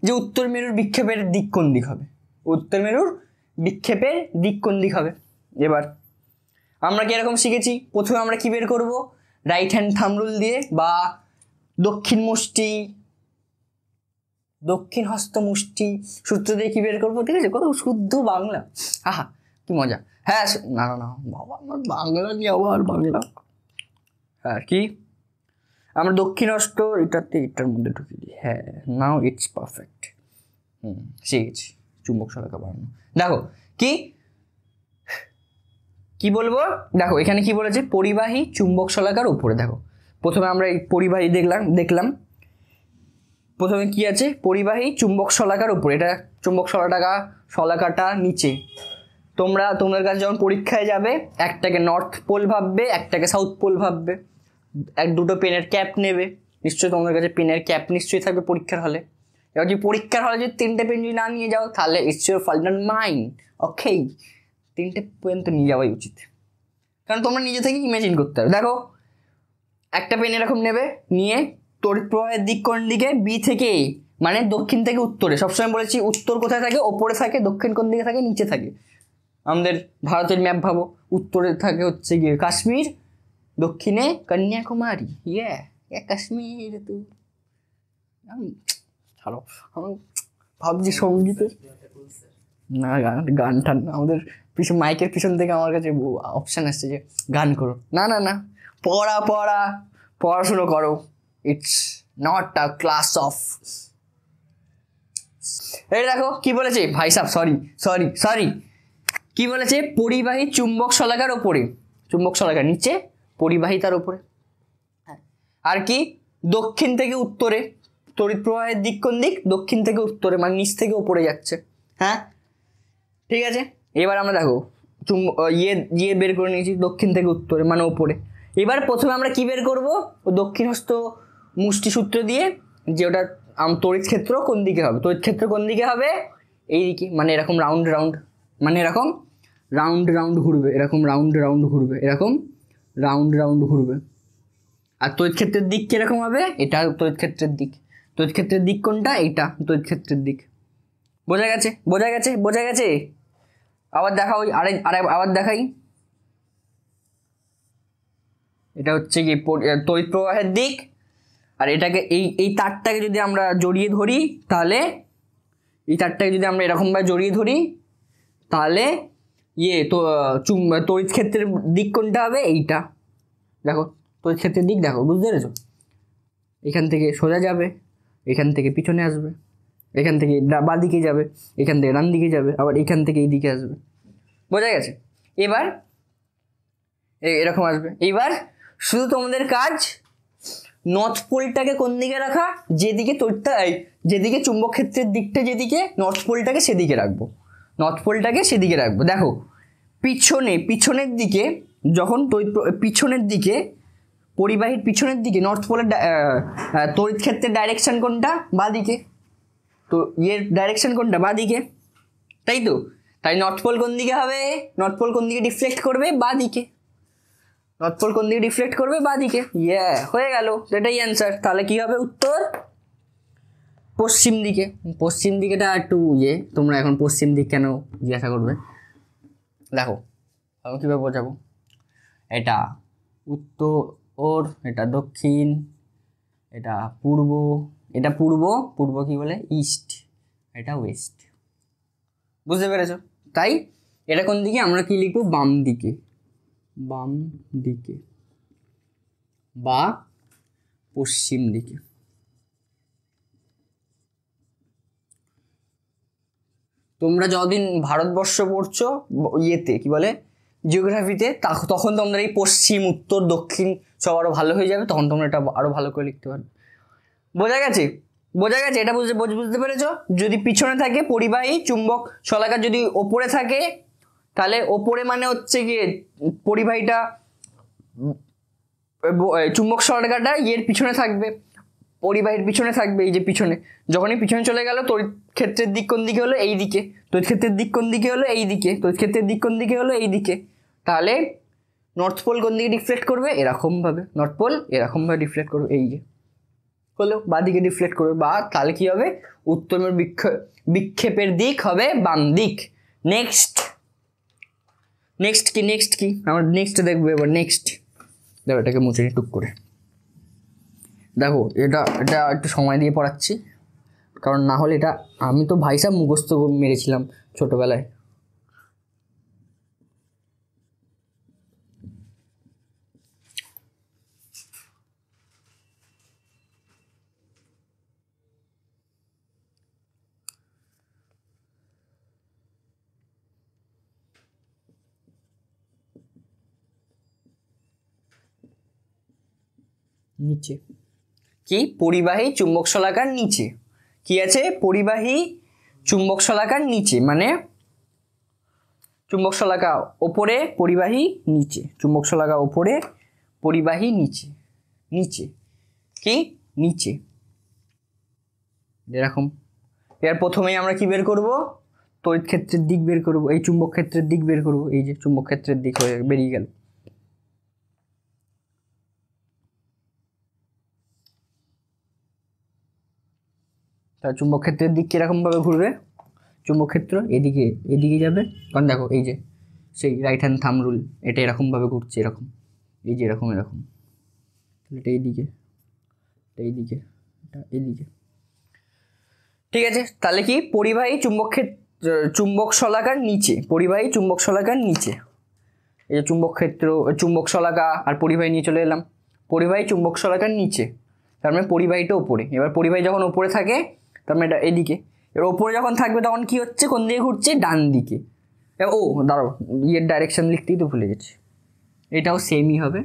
যে উত্তর মেরুর বিক্ষেপের দিক কোন দিক হবে, উত্তর মেরুর বিক্ষেপের দিক কোন দিক হবে। এবার আমরা কি এরকম শিখেছি, প্রথমে আমরা কি বের করব, রাইট হ্যান্ড থাম্ব রুল দিয়ে বা দক্ষিণ মুষ্টি, দক্ষিণ হস্ত মুষ্টি সূত্র দিয়ে কি বের করবো, ঠিক আছে। কত শুদ্ধ বাংলা, আহা কি মজা। হ্যাঁ না না না বাবা, আমার বাংলা নিয়ে আবার বাংলা। হ্যাঁ কি, আমরা দক্ষিণ হস্ত এটাতে এটার মধ্যে ঢুকে দিই, হ্যাঁ নাও ইটস পারফেক্ট। শিখেছি চুম্বক শলাকা বানানো। দেখো কি কি বলবো, দেখো এখানে কি বলেছে, পরিবাহী চুম্বক শলাকার উপরে। দেখো প্রথমে আমরা এই পরিবাহী দেখলাম প্রথমে কি আছে, পরিবাহী চুম্বক শলাকার উপরে, এটা চুম্বক শলাকাটা নিচে। তোমাদের কাছে যখন পরীক্ষায় যাবে একটাকে নর্থ পোল ভাববে, একটাকে সাউথ পোল ভাববে, দুটো পেনের ক্যাপ নেবে, নিশ্চয়ই তোমাদের কাছে পেনের ক্যাপ নিশ্চয়ই থাকবে পরীক্ষার হলে। এবার যদি পরীক্ষার হলে যদি 3টে পেন যদি না নিয়ে যাও তাহলে it's your fault not mind, okay. 3টে পেন তো নিয়ে যাওয়াই উচিত, কারণ তোমরা নিজে থেকে ইমাজিন করতে হবে। দেখো একটা পেন এরকম নেবে, নিয়ে তড়িৎ প্রবাহের দিক কোন দিকে, বি থেকে এ মানে দক্ষিণ থেকে উত্তরে। সবসময় বলেছি উত্তর কোথায় থাকে, ওপরে থাকে, দক্ষিণ কোন দিকে থাকে, নিচে থাকে। আমাদের ভারতের ম্যাপ ভাবো, উত্তরে থাকে হচ্ছে গিয়ে কাশ্মীর, দক্ষিণে কন্যাকুমারী, ইয়ে কাশ্মীর। তো ছাড়ো, আমি ভাবছি সঙ্গীতের না, গানটা না, আমাদের পিছন মাইকের পিছন থেকে আমার কাছে অপশান আসছে যে গান করো। না না না, পড়াশুনো করো, it's not a class of. এই দেখো কি বলেছে ভাই সাহেব, সরি কি বলেছে, পরিবাহী চুম্বক শলাকার ওপরে, চুম্বক শলাকার নিচে, পরিবাহী তার উপরে। আর কি, দক্ষিণ থেকে উত্তরে, তড়িৎ প্রবাহের দিক কোন দিক, দক্ষিণ থেকে উত্তরে মানে নিচ থেকে উপরে যাচ্ছে। হ্যাঁ ঠিক আছে, এবার আমরা দেখো ইয়ে বের করে নিয়েছি, দক্ষিণ থেকে উত্তরে মানে ওপরে। এবার প্রথমে আমরা কি বের করব, দক্ষিণ হস্ত মুষ্টি সূত্র দিয়ে, যে ওটা তড়িৎ ক্ষেত্র কোন দিকে হবে, তড়িৎ ক্ষেত্র কোন দিকে হবে, এই দিকে, মানে এরকম রাউন্ড মানে এরকম রাউন্ড ঘুরবে, এরকম রাউন্ড ঘুরবে, এরকম রাউন্ড ঘুরবে। আর তড়িৎ ক্ষেত্রের দিক কিরকম হবে, এটা তড়িৎ ক্ষেত্রের দিক। তড়িৎ ক্ষেত্রের দিক কোনটা, এইটা তড়িৎ ক্ষেত্রের দিক। বোঝা গেছে। আবার দেখাও, আবার দেখাই। এটা হচ্ছে কি তড়িৎ প্রবাহের দিক, আর এটাকে এই তারটাকে যদি আমরা জড়িয়ে ধরি, তাহলে এই তারটাকে যদি আমরা এরকমভাবে জড়িয়ে ধরি, তাহলে তো তড়িৎ ক্ষেত্রের দিক কোনটা হবে, এইটা। দেখো তড়িৎ ক্ষেত্রের দিক দেখো, বুঝতে পেরেছো। এখান থেকে সোজা যাবে, এখান থেকে পিছনে আসবে, এখান থেকে বাঁ দিকে যাবে, এখান থেকে ডান দিকে যাবে, আবার এখান থেকে এই দিকে আসবে। বোঝা গেছে। এবার এরকম আসবে। এইবার শুধু তোমাদের কাজ নর্থ পোলটাকে কোন দিকে রাখা, যেদিকে চুম্বক ক্ষেত্রের দিকটা যেদিকে, নর্থ পোলটাকে সেদিকে রাখবো, দেখো পিছনের দিকে যখন পিছনের দিকে, পরিবাহীর পিছনের দিকে নর্থ পোলের তড়িৎ ক্ষেত্রের ডাইরেকশন কোনটা, বাঁ দিকে। তো এর ডাইরেকশন কোনটা? বাঁ দিকে, তাই তো? তাই নর্থ পোল কোন দিকে হবে? নর্থ পোল কোন দিকে ডিফ্লেক্ট করবে? বাঁ দিকে। নর্থ পোল কোন দিকে ডিফ্লেক্ট করবে? বাঁ দিকে। হয়ে গেল, এটাই অ্যান্সার। তাহলে কি হবে উত্তর? পশ্চিম দিকে। পশ্চিম দিকেটা একটু তোমরা এখন পশ্চিম দিক কেন জিজ্ঞাসা করবে? দেখো আমি কীভাবে বোঝাবো। এটা উত্তর, এটা দক্ষিণ, এটা পূর্ব, এটা পূর্ব, পূর্ব কি বলে? ইস্ট, এটা ওয়েস্ট। বুঝতে পেরেছো? তাই এটা কোন দিকে? আমরা কি লিখবো? বাম দিকে। বাম দিকে বা পশ্চিম দিকে। তোমরা যতদিন ভারতবর্ষ পড়ছো কি বলে জিওগ্রাফিতে, তখন তোমরা এই পশ্চিম, উত্তর, দক্ষিণ সব আরো ভালো হয়ে যাবে, তখন তোমরা এটা আরো ভালো করে লিখতে পারবে। বোঝা গেছে? এটা বুঝতে পেরেছো? যদি পিছনে থাকে পরিবাহী চুম্বক শলাকা, যদি ওপরে থাকে তাহলে ওপরে মানে হচ্ছে গিয়ে পরিবাহীটা, চুম্বক শলাকাটা এর পিছনে থাকবে, পরিবাহীর পিছনে থাকবে, এই যে পিছনে। যখনই পিছনে চলে গেল তড়িৎ ক্ষেত্রের দিক কোন দিকে হলো? এই দিকে। তড়িৎ ক্ষেত্রের দিক কোন দিকে হলো? এই দিকে। তড়িৎ ক্ষেত্রের দিক কোন দিকে হলো? এই দিকে। তাহলে নর্থ পোল কোন দিকে ডিফ্লেক্ট করবে? এরকম ভাবে। নর্থ পোল এরকম ভাবে ডিফ্লেক্ট করবে, এই যে হলো বাঁ দিকে ডিফ্লেক্ট করবে। বা তাহলে কি হবে? উত্তর বিক্ষেপের দিক হবে বাম দিক। নেক্সট কি আমরা নেক্সট দেখবো এবার। নেক্সট দেখো, এটাকে মুছে নি টুক করে। দেখো এটা একটু সময় দিয়ে পড়াচ্ছি, কারণ না হলে এটা আমি তো ভাই সাহেব মুখস্থ মেরেছিলাম ছোটবেলায়। নিচে কি? পরিবাহী চুম্বক শলাকার নিচে কি আছে? পরিবাহী চুম্বক শলাকার নিচে, মানে চুম্বক শলাকা ওপরে, পরিবাহী নিচে। চুম্বক শলাকা ওপরে, পরিবাহী নিচে। নিচে কি? নিচে, এরকম। এর প্রথমেই আমরা কি বের করব? তড়িৎ ক্ষেত্রের দিক বের করব, এই চুম্বক ক্ষেত্রের দিক বের করব। এই যে চুম্বক ক্ষেত্রের দিক হয়ে বেরিয়ে গেল। তা চুম্বক ক্ষেত্রের দিক কিরকম ভাবে ঘুরবে? চুম্বক ক্ষেত্র এদিকে যাবে, কারণ দেখো এই যে সেই রাইট হ্যান্ড থাম্ব রুল, এটা এরকম ভাবে ঘুরছে, এরকম, এই যে এরকম, এটা এইদিকে, এটা এইদিকে। ঠিক আছে? তাহলে কি? পরিবাহী চুম্বক শলাকার নিচে, পরিবাহী চুম্বক শলাকার নিচে। এই যে চুম্বক ক্ষেত্র, চুম্বক শলাকা আর পরিবাহী নিয়ে চলে এলাম। পরিবাহী চুম্বক শলাকার নিচে, তার মানে পরিবাহীটা ওপরে। এবার পরিবাহী যখন ওপরে থাকে তার মানে এটা এদিকে। এবার ওপরে যখন থাকবে তখন কি হচ্ছে? কোন দিকে ঘুরছে? ডান দিকে। ও দাঁড়াও, ডাইরেকশন লিখতেই তো ভুলে গেছি। এটাও সেমই হবে,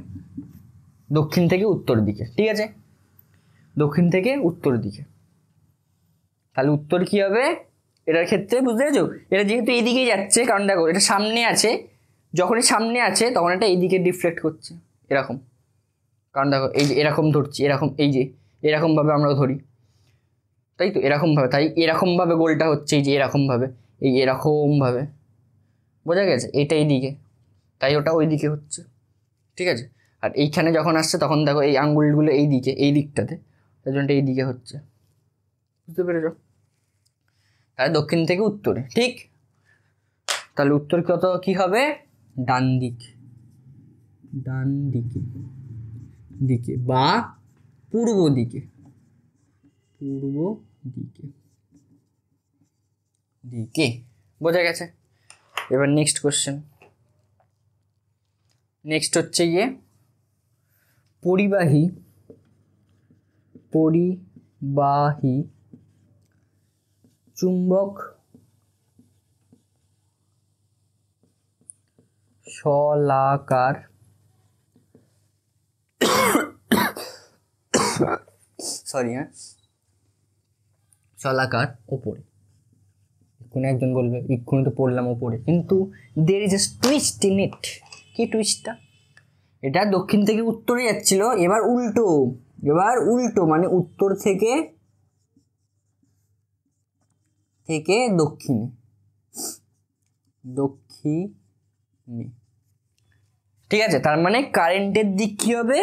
দক্ষিণ থেকে উত্তর দিকে। ঠিক আছে? দক্ষিণ থেকে উত্তর দিকে। তাহলে উত্তর কি হবে এটার ক্ষেত্রে? বুঝতে পেরেছো? এটা যেহেতু এইদিকেই যাচ্ছে, কারণ দেখো এটা সামনে আছে, যখনই সামনে আছে তখন এটা এইদিকে ডিফ্লেক্ট করছে, এরকম। কারণ দেখো এই যে এরকম ধরছি, এরকম, এই যে এরকম ভাবে আমরা ধরি, তাই তো? এরকম ভাবে, তাই এরকম ভাবে গোলটা হচ্ছে, এই যে এরকম ভাবে, এই এরকম ভাবে। বোঝা গেছে? এইটা এইদিকে, তাই ওটা ওই দিকে হচ্ছে। ঠিক আছে? আর এইখানে যখন আসছে তখন দেখো এই আঙ্গুলগুলো এই দিকে, এই দিকটাতে, তাই জন্য এই দিকে হচ্ছে। বুঝতে পেরেছো? তাহলে দক্ষিণ থেকে উত্তরে। ঠিক? তাহলে উত্তর কত কি হবে? ডান দিকে বা পূর্ব দিকে। বোঝা গেছে? এবার নেক্সট কোশ্চেন। নেক্সট হচ্ছে গিয়ে পরিবাহী চুম্বক শলাকার শলাকার ওপরে। কোনো একজন বলবে এক্ষুনি তো পড়লাম ওপরে, কিন্তু there is a twist in it. কি টুইস্টটা? এটা দক্ষিণ থেকে উত্তরে যাচ্ছিল, এবার উল্টো, মানে উত্তর থেকে থেকে দক্ষিণে, দক্ষিণে, ঠিক আছে। তার মানে কারেন্টের দিক কি হবে,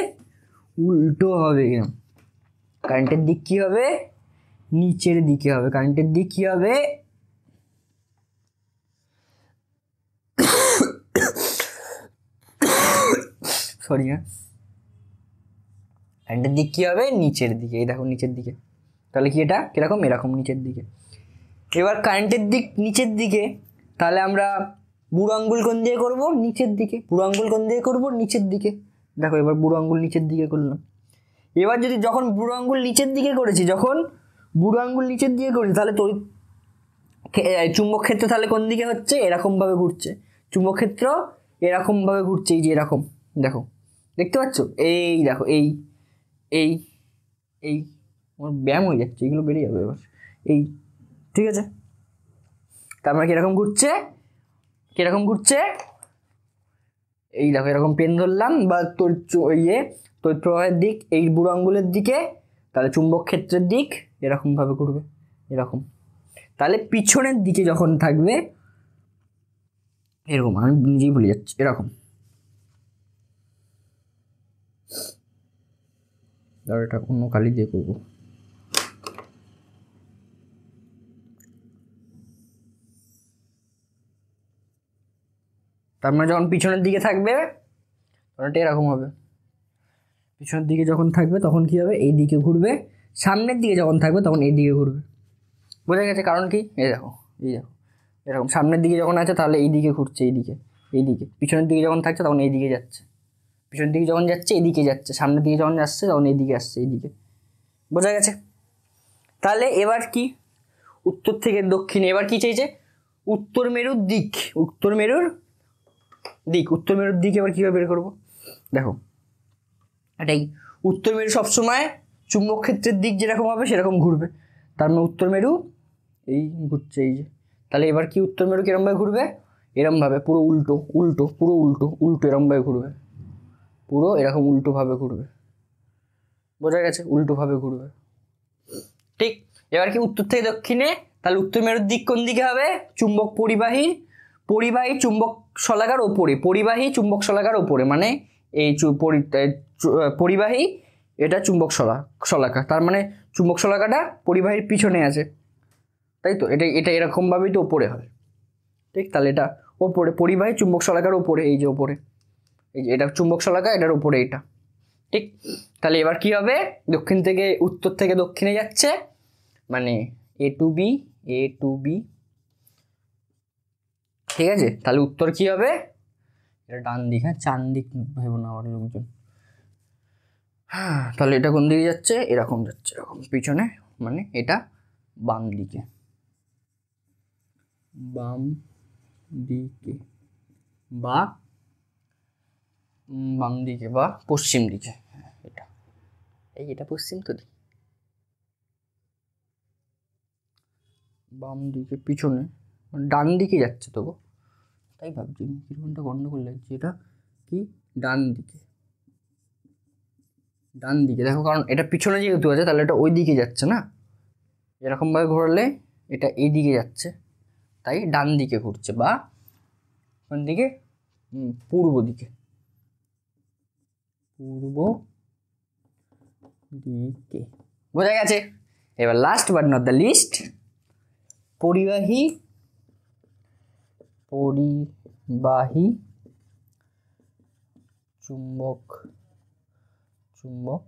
উল্টো হবে। কারেন্টের দিক কি হবে, নিচের দিকে হবে। কারেন্টের দিক কি হবে, সরি হ্যাঁ, কারেন্টের দিক কি হবে, নিচের দিকে। এই দেখো নিচের দিকে, তাহলে কি এটা কিরকম, এরকম নিচের দিকে। এবার কারেন্টের দিক নিচের দিকে, তাহলে আমরা বুড়ো আঙ্গুল কোন দিয়ে করব, নিচের দিকে। বুড়ো আঙ্গুল কোন দিয়ে করব, নিচের দিকে। দেখো এবার বুড়ো আঙ্গুল নিচের দিকে করলাম। এবার যদি যখন বুড়ো আঙ্গুল নিচের দিকে করেছি, যখন বুড়ো আঙ্গুল নিচের দিকে করেছি, তাহলে চুম্বক ক্ষেত্র তাহলে কোন দিকে হচ্ছে, এরকম ভাবে ঘুরছে। চুম্বক ক্ষেত্র এরকম ভাবে ঘুরছে, এই যে এরকম, দেখো দেখতে পাচ্ছ, এই দেখো এই এই এই আমার ব্যায়াম হয়ে যাচ্ছে, এগুলো বেরিয়ে যাবে এবার, এই, ঠিক আছে। তার মানে কিরকম ঘুরছে, কিরকম ঘুরছে, এই দেখো এরকম পেন ধরলাম, বা তোর তড়িৎ প্রবাহের দিক এই বুড়ো আঙ্গুলের দিকে, তাহলে চুম্বক ক্ষেত্রের দিক এরকম ভাবে ঘুরবে, এরকম। তাহলে পিছনের দিকে যখন থাকবে এরকম, আমি নিজেই ভুলে যাচ্ছি, এরকম। আর এটা অন্য কালি দিয়ে করবো। তার মানে যখন পিছনের দিকে থাকবে তখন এটা এরকম হবে। পিছনের দিকে যখন থাকবে তখন কি হবে, এই দিকে ঘুরবে। সামনের দিকে যখন থাকবে তখন এই দিকে ঘুরবে। বোঝা গেছে কারণ কি, এই দেখো, এই দেখো এরকম। সামনের দিকে যখন আছে তাহলে এই দিকে ঘুরছে, এই দিকে, এই দিকে। পিছনের দিকে যখন থাকছে তখন এই দিকে যাচ্ছে। পিছনের দিকে যখন যাচ্ছে এদিকে যাচ্ছে, সামনের দিকে যখন আসছে তখন এইদিকে আসছে, এইদিকে। বোঝা গেছে। তাহলে এবার কি, উত্তর থেকে দক্ষিণে এবার কি চাইছে, উত্তর মেরুর দিক। উত্তর মেরুর দিক, উত্তর মেরুর দিক এবার কীভাবে বের করবো, দেখো এটাই। উত্তর মেরু সবসময় চুম্বক ক্ষেত্রের দিক যেরকম হবে সেরকম ঘুরবে। তার মানে উত্তর মেরু এই ঘুরছে, এই যে। তাহলে এবার কি উত্তর মেরু কিরমভাবে ঘুরবে, এরমভাবে, পুরো উল্টো, উল্টো, পুরো উল্টো, উল্টো এরমভাবে ঘুরবে, পুরো এরকম উল্টোভাবে ঘুরবে। বোঝা গেছে, উল্টোভাবে ঘুরবে, ঠিক। এবার কি উত্তর থেকে দক্ষিণে, তাহলে উত্তর মেরুর দিক কোন দিকে হবে, চুম্বক পরিবাহী, পরিবাহী চুম্বক শলাকার ওপরে, পরিবাহী চুম্বক শলাকার ওপরে, মানে এই পরিবাহী, এটা চুম্বক শলাকা। তার মানে চুম্বক শলাকাটা পরিবাহীর পিছনে আছে, তাই তো। এটা এটা এরকমভাবেই তো ওপরে হয়, ঠিক। তাহলে এটা ওপরে, পরিবাহী চুম্বক শলাকার ওপরে, এই যে ওপরে, এই যে এটা চুম্বক শলাকা, এটার ওপরে এটা, ঠিক। তাহলে এবার কি হবে, দক্ষিণ থেকে উত্তর থেকে দক্ষিণে যাচ্ছে, মানে এ টু বি, এ টু বি, ঠিক আছে। তাহলে উত্তর কি হবে, এটা ডান দিক, হ্যাঁ চান দিক ভেবো না আমার লোকজন। হ্যাঁ, তাহলে এটা কোন দিকে যাচ্ছে, এরকম যাচ্ছে, এরকম পিছনে, মানে এটা বাম দিকে, বাম দিকে, বা বাম দিকে বা পশ্চিম দিকে, এটা এই, এটা পশ্চিম তো, বাম দিকে পিছনে, মানে ডান দিকে যাচ্ছে তো, তাই ভাবছি কিরকমটা গন্ডগোল লাগছে। এটা কি, ডান দিকে, ডান দিকে দেখো, কারণ এটা পিছনে যেহেতু আছে তাহলে এটা ওই দিকে যাচ্ছে না, এরকমভাবে ঘোরালে এটা এই দিকে যাচ্ছে, তাই ডান দিকে ঘুরছে, বা কোন দিকে, পূর্ব দিকে, পূর্ব দিকে। বোঝা গেছে। এবার last but not the least, পরিবাহী, পরিবাহী চুম্বক, চুম্বক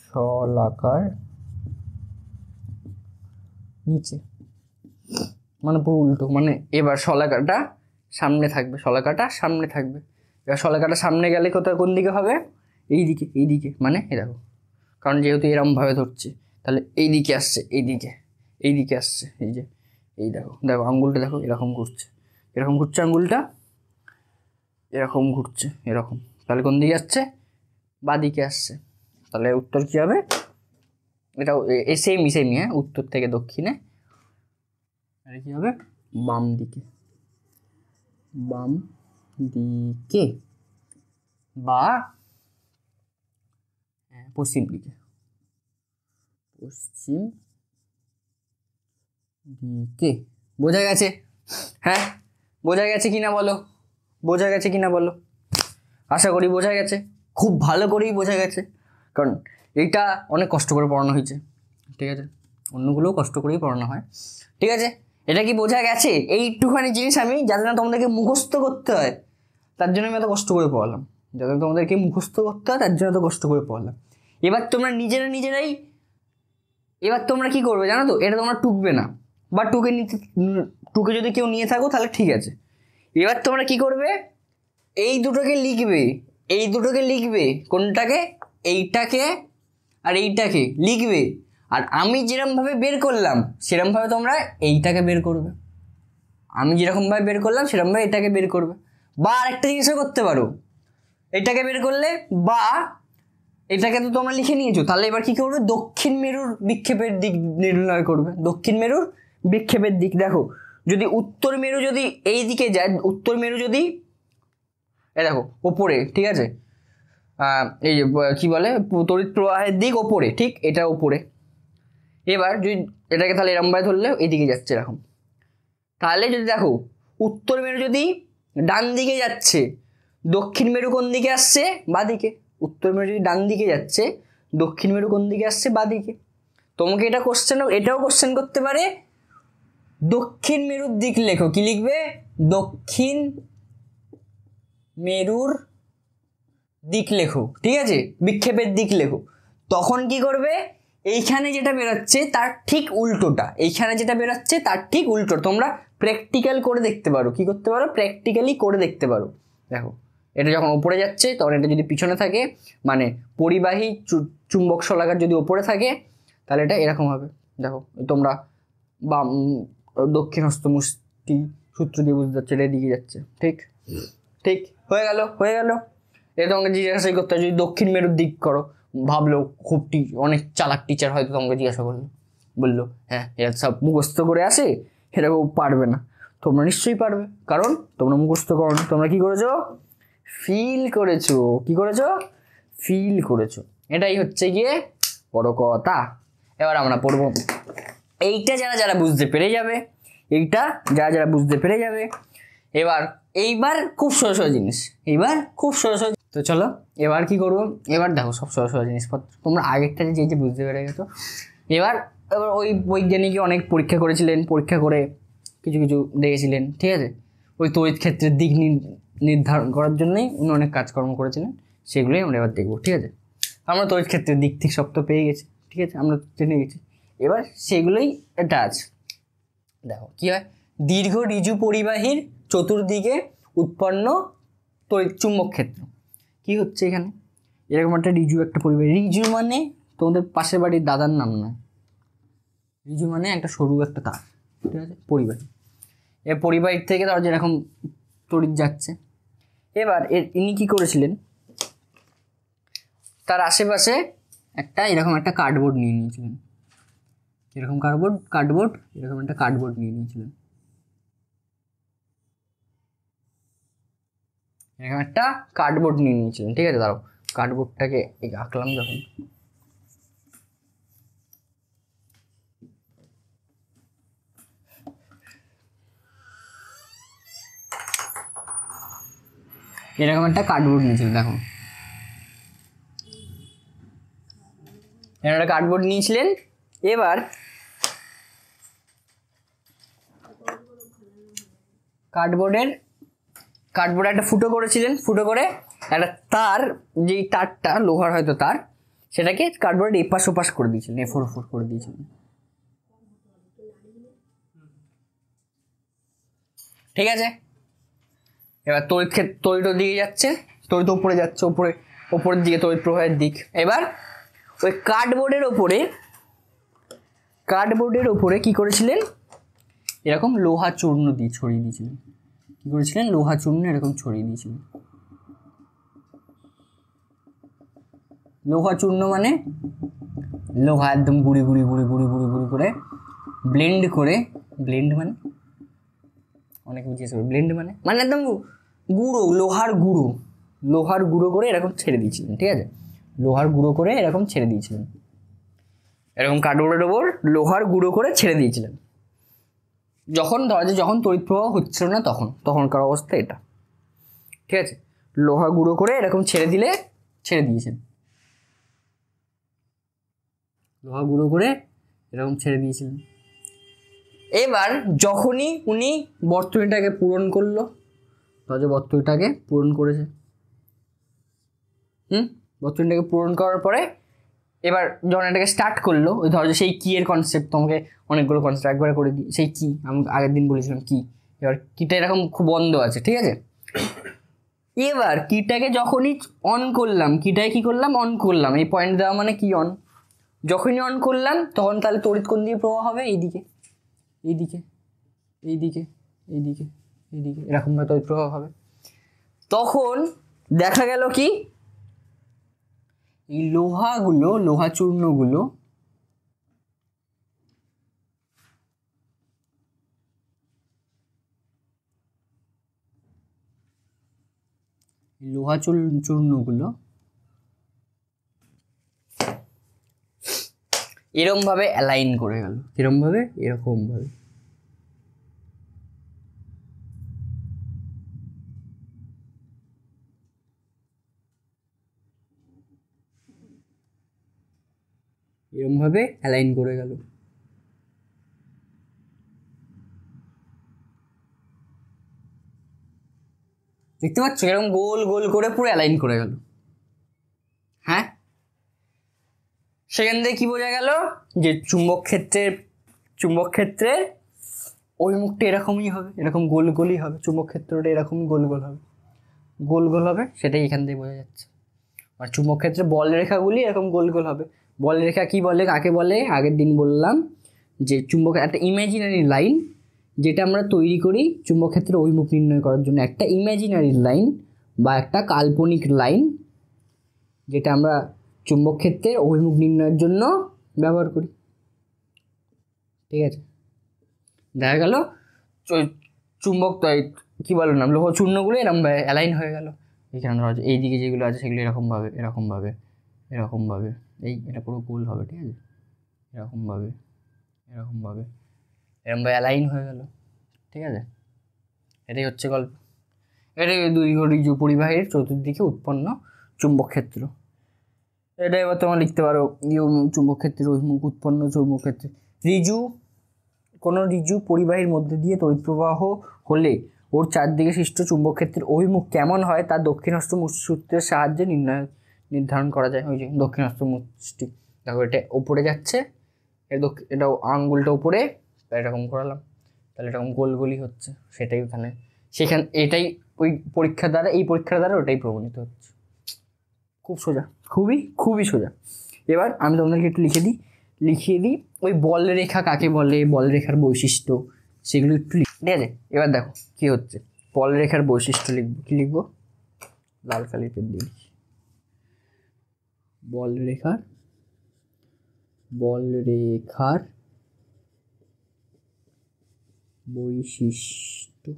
শলাকার নিচে, মানে পুরো উল্টো। মানে এবার শলাকাটা সামনে থাকবে, শলাকাটা সামনে থাকবে। এবার শলাকাটা সামনে গেলে কোথায়, কোন দিকে হবে, এই দিকে, এই দিকে, মানে এ দেখো, কারণ যেহেতু এরমভাবে ধরছে তাহলে এই দিকে আসছে, এই দিকে, এই দিকে আসছে, এই যে, এই দেখো, দেখো আঙ্গুলটা দেখো এরকম ঘুরছে, এরকম ঘুরছে আঙ্গুলটা, এরকম ঘুরছে, এরকম। তাহলে কোন দিকে আসছে, বা দিকে আসছে। তাহলে উত্তর কি হবে, এটাও সেমই সেমই, হ্যাঁ, উত্তর থেকে দক্ষিণে, আর কি হবে, বাম দিকে, বাম দিকে, বা পশ্চিম দিকে, পশ্চিম দিকে। বোঝা গেছে? হ্যাঁ, বোঝা গেছে কিনা বলো, বোঝা গেছে কিনা বলো? আশা করি বোঝা গেছে, খুব ভালো করেই বোঝা গেছে, কারণ এইটা অনেক কষ্ট করে পড়ানো হয়েছে, ঠিক আছে? অন্যগুলোও কষ্ট করেই পড়ানো হয়, ঠিক আছে? এটা কি বোঝা গেছে? এইটুখানি জিনিস আমি যাতে না তোমাদেরকে মুখস্থ করতে হয় তার জন্য আমি এত কষ্ট করে পড়ালাম, যাতে তোমাদেরকে মুখস্থ করতে হয় তার জন্য এত কষ্ট করে পড়ালাম। এবার তোমরা নিজেরাই এবার তোমরা কি করবে জানো তো? এটা তোমরা টুকবে না, বা টুকে যদি কেউ নিয়ে থাকো তাহলে ঠিক আছে। এবার তোমরা কি করবে? এই দুটোকে লিখবে কোনটাকে? এইটাকে আর এইটাকে লিখবে, আর আমি যেরকমভাবে বের করলাম সেরকমভাবে তোমরা এইটাকে বের করবে, আমি যেরকমভাবে বের করলাম সেরকমভাবে এটাকে বের করবে। বা আরেকটা জিনিসও করতে পারো, এটাকে বের করলে, বা এটাকে তো তোমরা লিখে নিয়েছো, তাহলে এবার কি করবে? দক্ষিণ মেরুর বিক্ষেপের দিক নির্ণয় করবে। দক্ষিণ মেরুর বিক্ষেপের দিক দেখো, যদি উত্তর মেরু যদি এই দিকে যায়, উত্তর মেরু যদি দেখো ওপরে, ঠিক আছে? এই যে কি বলে, তড়িৎ প্রবাহের দিক ওপরে, ঠিক এটা ওপরে। এবার যদি এটাকে তাহলে এরমভাবে ধরলে এইদিকে যাচ্ছে এরকম, তাহলে যদি দেখো উত্তর মেরু যদি ডান দিকে যাচ্ছে, দক্ষিণ মেরু কোন দিকে আসছে? বাদিকে। উত্তর মেরু যদি ডান দিকে যাচ্ছে, দক্ষিণ মেরু কোন দিকে আসছে? বাদিকে। তোমাকে এটাও কোশ্চেন করতে পারে, দক্ষিণ মেরুর দিক লেখো। কি লিখবে? দক্ষিণ মেরুর দিক লেখো, ঠিক আছে? বিক্ষেপের দিক লেখো। তখন কি করবে? এইখানে যেটা বেরোচ্ছে তার ঠিক উল্টোটা, এইখানে যেটা বেরোচ্ছে তার ঠিক উল্টো তোমরা প্র্যাকটিক্যাল করে দেখতে পারো। কি করতে পারো? প্র্যাকটিক্যালি করে দেখতে পারো। দেখো এটা যখন ওপরে যাচ্ছে তখন এটা যদি পিছনে থাকে, মানে পরিবাহী চুম্বক শলাকার যদি ওপরে থাকে তাহলে এটা এরকম হবে। দেখো তোমরা বাম দক্ষিণ হস্তমুষ্টি সূত্র দিয়ে বুঝতে পারছো এটা এদিকে যাচ্ছে, ঠিক ঠিক হয়ে গেল। এটা তোমাকে জিজ্ঞাসাই করতে হয়, যদি দক্ষিণ মেরুর দিক করো, ভাবলো খুব অনেক চালাক টিচার হয়তো তোমাকে জিজ্ঞাসা করলো, বললো হ্যাঁ এরা সব মুখস্থ করে আসে, এরকম পারবে না। তোমরা নিশ্চয়ই পারবে, কারণ তোমরা মুখস্থ করো, তোমরা কি করেছো? ফিল করেছো। কি করেছো? ফিল করেছো। এটাই হচ্ছে গিয়ে বড় কথা। এবার আমরা পড়বো এইটা যারা বুঝতে পেরে যাবে, এইটা যারা বুঝতে পেরে যাবে। এইবার খুব সহজ জিনিস, তো চলো এবার কি করবো? এবার দেখো সব সহজ জিনিসপত্র তোমরা আগেরটা যে বুঝতে পেরে গেছো। এবার ওই বৈজ্ঞানিক অনেক পরীক্ষা করেছিলেন, পরীক্ষা করে কিছু দেখেছিলেন, ঠিক আছে? ওই তড়িৎ ক্ষেত্রের দিক নির্ধারণ করার জন্যই উনি অনেক কাজকর্ম করেছিলেন, সেগুলোই আমরা এবার দেখবো, ঠিক আছে? আমরা তড়িৎ ক্ষেত্রের দিক ঠিক সব তো পেয়ে গেছি, ঠিক আছে? আমরা জেনে গেছি, এবার সেগুলোই এটা আছে। দেখো কি হয়, দীর্ঘ ঋজু পরিবাহীর চতুর্দিকে উৎপন্ন তড়িৎ চুম্বক ক্ষেত্র। কি হচ্ছে এখানে? এরকম একটা ঋজু একটা পরিবাহী, ঋজু মানে তোমাদের পাশের বাড়ির দাদার নাম নয়, ঋজু মানে একটা সরু একটা তার, ঠিক আছে? পরিবাহী, এর পরিবাহীর থেকে ধর যেরকম তড়িৎ যাচ্ছে। এবার ইনি কি করেছিলেন, তার আশেপাশে এরকম একটা কার্ডবোর্ড নিয়ে নিয়েছিলেন, এরকম এরকম একটা কার্ডবোর্ড নিয়ে নিয়েছিলেন, এরকম একটা কার্ডবোর্ড নিয়ে নিয়েছিলেন, ঠিক আছে? দাঁড়াও কার্ডবোর্ডটাকে আঁকলাম যখন, এরকম একটা কার্ডবোর্ড নিয়েছিলেন। দেখো এরকম একটা কার্ডবোর্ড নিয়েছিলেন। এবার কার্ডবোর্ডে একটা ফুটো করেছিলেন, ফুটো করে একটা তার, যেই তারটা লোহার হয়তো তার, সেটাকে কার্ডবোর্ডে এপাশ ওপাশ করে দিয়েছিলেন, এফোর ওফোর করে দিয়েছিলেন, ঠিক আছে? এবার তড়িৎ দিকে যাচ্ছে, তড়িৎ উপরে যাচ্ছে, উপরের দিকে তড়িৎ প্রবাহের দিক। এবার ওই কার্ডবোর্ডের ওপরে কি করেছিলেন? এরকম লোহা চূর্ণ দিয়ে ছড়িয়ে দিয়েছিলেন। কি করেছিলেন? লোহা চূর্ণ এরকম ছড়িয়ে দিয়েছিলেন। লোহা চূর্ণ মানে লোহা একদম গুঁড়ি করে ব্লেন্ড মানে অনেক বুঝিয়েছে, ব্লেন্ড মানে একদম গুঁড়ো, লোহার গুঁড়ো করে এরকম ছেড়ে দিয়েছিলেন, ঠিক আছে? লোহার গুঁড়ো করে এরকম ছেড়ে দিয়েছিলেন, এরকম কার্ডবোর্ডের ওপর লোহার গুঁড়ো করে ছেড়ে দিয়েছিলেন। যখন ধরা যায় যখন তড়িৎ প্রবাহ হচ্ছিল না তখনকার অবস্থা এটা, ঠিক আছে। লোহা গুঁড়ো করে এরকম ছেড়ে দিয়েছেন, লোহা গুঁড়ো করে এরকম ছেড়ে দিয়েছিলেন। এবার যখনই উনি বর্তনীটাকে পূরণ করলো, বর্তনীটাকে পূরণ করেছে, বর্তনীটাকে পূরণ করার পরে এবার যখন এটাকে স্টার্ট করলো, ওই ধরো যে সেই কি এর কনসেপ্ট, তোমাকে অনেকগুলো কনসেপ্ট একবারে করে দিই। সেই কি আমি আগের দিন বলেছিলাম কি, এবার কিটা এরকম খুব বন্ধ আছে, ঠিক আছে। এবার কিটাকে যখনই অন করলাম, কিটাকে কি করলাম, অন করলাম, এই পয়েন্ট দেওয়া মানে কি অন, যখনই অন করলাম তখন তাহলে তড়িৎ কোণ দিয়ে প্রবাহ হবে, এইদিকে এইদিকে এইদিকে এইদিকে এইদিকে এরকমভাবে তড়িৎ প্রবাহ হবে। তখন দেখা গেল কি এই লোহা চূর্ণগুলো এরকম ভাবে অ্যালাইন করে গেল, কিরকম ভাবে, এরকম ভাবে। এরকম ভাবে অ্যালাইন করে গেল। দেখতে পাচ্ছ এরকম গোল গোল করে পুরো অ্যালাইন করে গেল। হ্যাঁ, সেখান থেকে কি বোঝা গেল যে চুম্বক ক্ষেত্রের ওই মুখটা এরকমই হবে, এরকম গোল গোলই হবে, চুম্বক ক্ষেত্রটা এরকম গোল গোল হবে, সেটাই এখান থেকে বোঝা যাচ্ছে। আর চুম্বক ক্ষেত্রে বল রেখাগুলি এরকম গোল গোল হবে। বল রেখা কি বলে, কাকে বলে, আগের দিন বললাম যে চুম্বক একটা ইমাজিনারি লাইন যেটা আমরা তৈরি করি চুম্বক ক্ষেত্রে অভিমুখ নির্ণয় করার জন্য, একটা ইমাজিনারি লাইন বা একটা কাল্পনিক লাইন যেটা আমরা চুম্বক ক্ষেত্রের অভিমুখ নির্ণয়ের জন্য ব্যবহার করি, ঠিক আছে। দেখা গেল চুম্বক কি বলো না, লোহ চূর্ণগুলো এরকম অ্যালাইন হয়ে গেল। এখানে ধরো এই দিকে যেগুলো আছে সেগুলো এরকমভাবে এই এটা পুরো গোল হবে, ঠিক আছে, এরকমভাবে এরকমভাবে অ্যালাইন হয়ে গেল, ঠিক আছে। এটাই হচ্ছে গল্প। এটাই ঋজু পরিবাহীর চতুর্দিকে উৎপন্ন চুম্বক ক্ষেত্র। এটা এবার তোমরা লিখতে পারো চুম্বক ক্ষেত্রের অভিমুখ উৎপন্ন চুম্বক ক্ষেত্রে। কোনো ঋজু পরিবাহীর মধ্যে দিয়ে তড়িৎ প্রবাহ হলে ওর চারদিকে সৃষ্ট চুম্বক ক্ষেত্রের অভিমুখ কেমন হয় তা দক্ষিণহস্ত সূত্রের সাহায্যে নির্ধারণ করা যায়। ওই যে দক্ষিণহস্ত মুষ্টি, দেখো এটা ওপরে যাচ্ছে, এটা আঙ্গুলটা উপরে, এরকম করালাম, তাহলে এরকম গোলগোলই হচ্ছে, সেটাই এটাই ওই পরীক্ষার দ্বারা ওটাই প্রমাণিত হচ্ছে। খুব সোজা, খুবই সোজা। এবার আমি তোমাদেরকে একটু লিখিয়ে দিই ওই বল রেখা কাকে বলে, বল রেখার বৈশিষ্ট্য, সেগুলো একটু ঠিক আছে। এবার দেখো কি হচ্ছে, বল রেখার বৈশিষ্ট্য লিখবো লাল কালির পেন দিয়ে, বল রেখার বৈশিষ্ট্য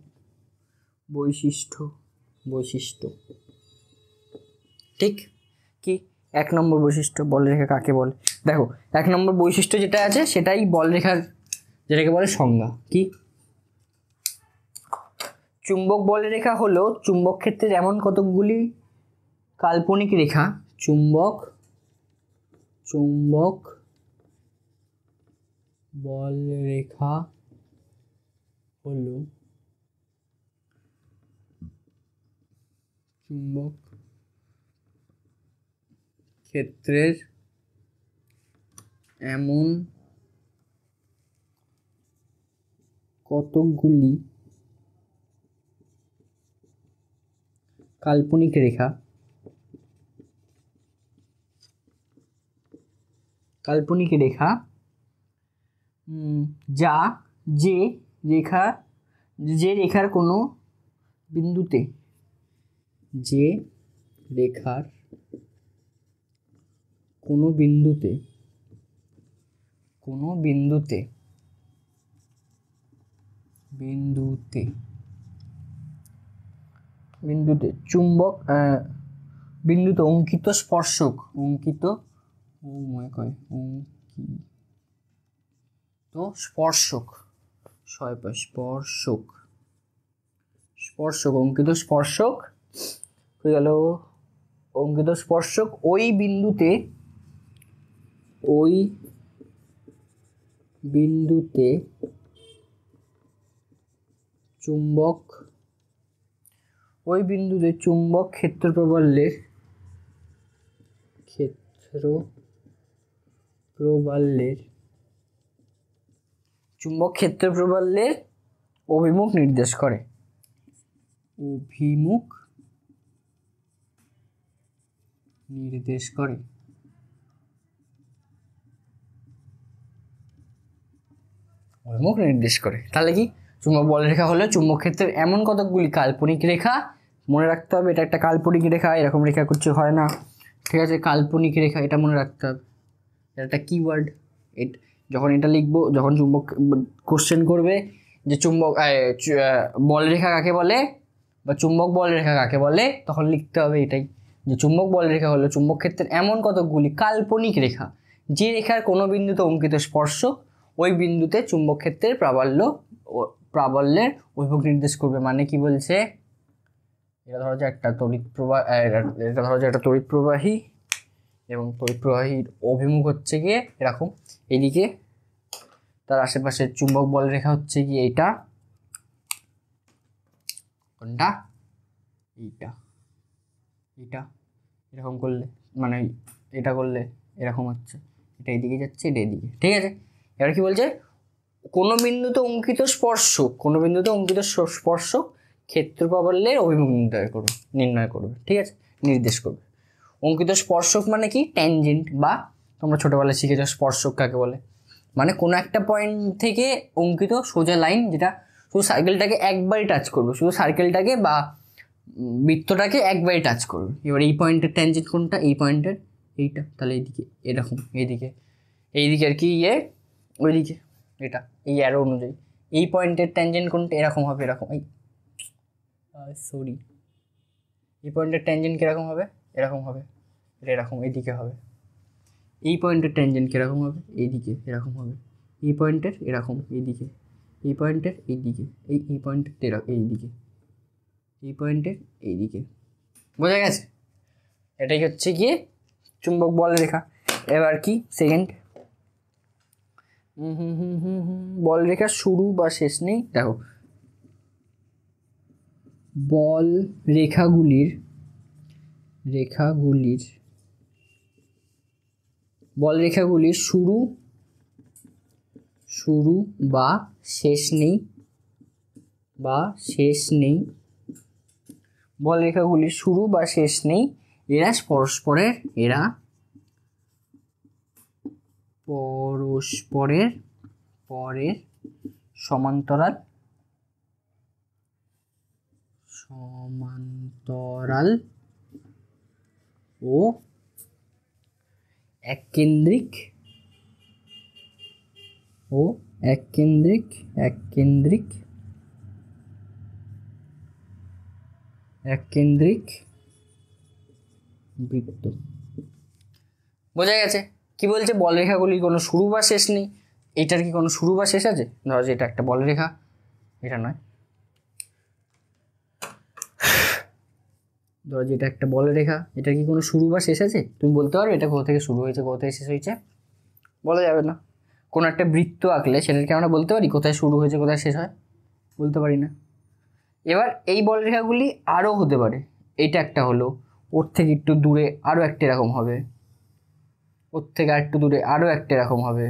ঠিক কি, 1 নম্বর বৈশিষ্ট্য বল রেখা কাকে বলে। দেখো 1 নম্বর বৈশিষ্ট্য যেটা আছে সেটাই বল রেখার, যেটাকে বলে সংজ্ঞা। কি, চুম্বক বল রেখা হলো চুম্বক ক্ষেত্রের এমন কতকগুলি কাল্পনিক রেখা, চুম্বক বল রেখা হলো চুম্বক ক্ষেত্রের এমন কতকগুলি কাল্পনিক রেখা যে রেখার কোনো বিন্দুতে চুম্বক বিন্দুতে অঙ্কিত স্পর্শক স্পর্শক, স্পর্শক, অঙ্কিত স্পর্শক হয়ে গেল। অঙ্কিত স্পর্শক ওই বিন্দুতে চুম্বক ক্ষেত্র প্রবাল্যের অভিমুখ নির্দেশ করে। অভিমুখ নির্দেশ করে। তাহলে কি চুম্বক বলরেখা হলো চুম্বক ক্ষেত্রের এমন কতকগুলি কাল্পনিক রেখা, মনে রাখতে হবে এটা একটা কাল্পনিক রেখা, এরকম রেখা কিছু হয় না, ঠিক আছে? কাল্পনিক রেখা, এটা মনে রাখতে হবে, এটা একটা কিওয়ার্ড। যখন এটা লিখবো, যখন চুম্বক কোশ্চেন করবে যে চুম্বক বলরেখা কাকে বলে বা চুম্বক বলরেখা কাকে বলে, তখন লিখতে হবে এটাই, যে চুম্বক বলরেখা হলো চুম্বক ক্ষেত্রের এমন কতকগুলি কাল্পনিক রেখা যে রেখার কোনো বিন্দুতে অঙ্কিত স্পর্শক ওই বিন্দুতে চুম্বক ক্ষেত্রের প্রাবল্যের অভিমুখ নির্দেশ করবে। মানে কি বলছে, এটা ধরো যে একটা তড়িৎ প্রবাহী এবং তড়িৎ প্রবাহীর অভিমুখ হচ্ছে গিয়ে এরকম, এইদিকে তার আশেপাশে চুম্বক বল রেখা হচ্ছে গিয়ে এইটা, কোনটা, এইটা এরকম করলে, মানে এটা করলে এরকম হচ্ছে, এটা এইদিকে যাচ্ছে, এটা এইদিকে, ঠিক আছে? এবার কি বলছে, কোনো বিন্দুতে অঙ্কিত স্পর্শক ক্ষেত্র প্রাবল্যের অভিমুখ নির্ণয় করবে, ঠিক আছে? নির্দেশ করবে। অঙ্কিত স্পর্শক মানে কি, ট্যানজেন্ট, বা তোমরা ছোটবেলায় শিখেছ স্পর্শক কাকে বলে, মানে কোনো একটা পয়েন্ট থেকে অঙ্কিত সোজা লাইন যেটা শুধু সার্কেলটাকে একবারই টাচ করবে, শুধু সার্কেলটাকে বা বৃত্তটাকে একবারই টাচ করবে। এবার এই পয়েন্টের ট্যানজেন্ট কোনটা, এই পয়েন্টের এইটা, তাহলে এইদিকে এরকম, এইদিকে আর কি ওইদিকে এটা, এই অ্যারো অনুযায়ী এই পয়েন্টের ট্যানজেন্ট কোনটা, এরকম হবে, এরকম, এই পয়েন্টের ট্যানজেন্ট কীরকম হবে, এরকম হবে, এটা এরকম এইদিকে হবে। এই পয়েন্টের ট্যানজেন্ট কীরকম হবে, এইদিকে এরকম হবে। এই পয়েন্টের এরকম এইদিকে, এই পয়েন্টের এইদিকে, এই পয়েন্টের এইদিকে, এই পয়েন্টের এইদিকে। বোঝা গেছে? এটাই হচ্ছে গিয়ে চুম্বক বলরেখা। এবার কি সেকেন্ড, বলরেখার শুরু বা শেষ নেই। দেখো, বল রেখাগুলির শুরু বা শেষ নেই, বল রেখাগুলির শুরু বা শেষ নেই, এরা পরস্পরের সমান্তরাল ও এককেন্দ্রিক বৃত্ত। বোঝা গেছে? কি বলছে, বলরেখাগুলির কোনো শুরু বা শেষ নেই। এটার কি কোনো শুরু বা শেষ আছে? ধরো যে এটা একটা বলরেখা, এটা নয়, ধরো যে এটা একটা বলরেখা, এটার কি কোনো শুরু বা শেষ আছে? তুমি বলতে পারো এটা কোথা থেকে শুরু হয়েছে, কোথা থেকে শেষ হয়েছে? বলা যাবে না। কোনো একটা বৃত্ত আঁকলে সেটাকে আমরা বলতে পারি কোথায় শুরু হয়েছে কোথায় শেষ হয়? বলতে পারি না। এবার এই বলরেখাগুলি আরও হতে পারে, এইটা একটা হলো, ওর থেকে একটু দূরে আরও একটা এরকম হবে, ওর থেকে আর একটু দূরে আরও একটা এরকম হবে,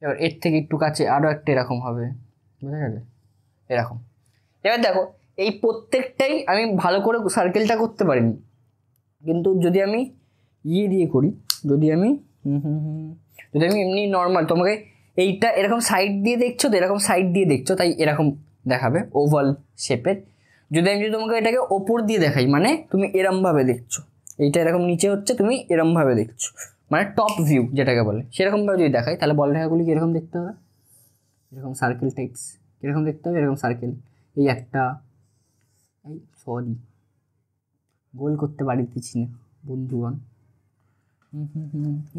এবার এর থেকে একটু কাছে আরও একটা এরকম হবে। বুঝা গেছে? এরকম। এবার দেখো, এই প্রত্যেকটাই আমি ভালো করে সার্কেলটা করতে পারিনি, কিন্তু যদি আমি দিয়ে করি, যদি আমি এমনি নর্মাল, তোমাকে এইটা এরকম সাইড দিয়ে দেখছো তো, এরকম সাইড দিয়ে দেখছো তাই এরকম দেখাবে ওভাল শেপের। যদি তোমাকে এটাকে ওপর দিয়ে দেখাই, মানে তুমি এরমভাবে দেখছো, এইটা এরকম নিচে হচ্ছে, তুমি এরমভাবে দেখছো, মানে টপ ভিউ যেটাকে বলে, সেরকমভাবে যদি দেখাই, তাহলে বলরেখাগুলি কীরকম দেখতে হবে, এরকম সার্কেল টাইপস কীরকম দেখতে হবে, এরকম সার্কেল, এই একটা, গোল করতে পারতেছি না বন্ধুগণ,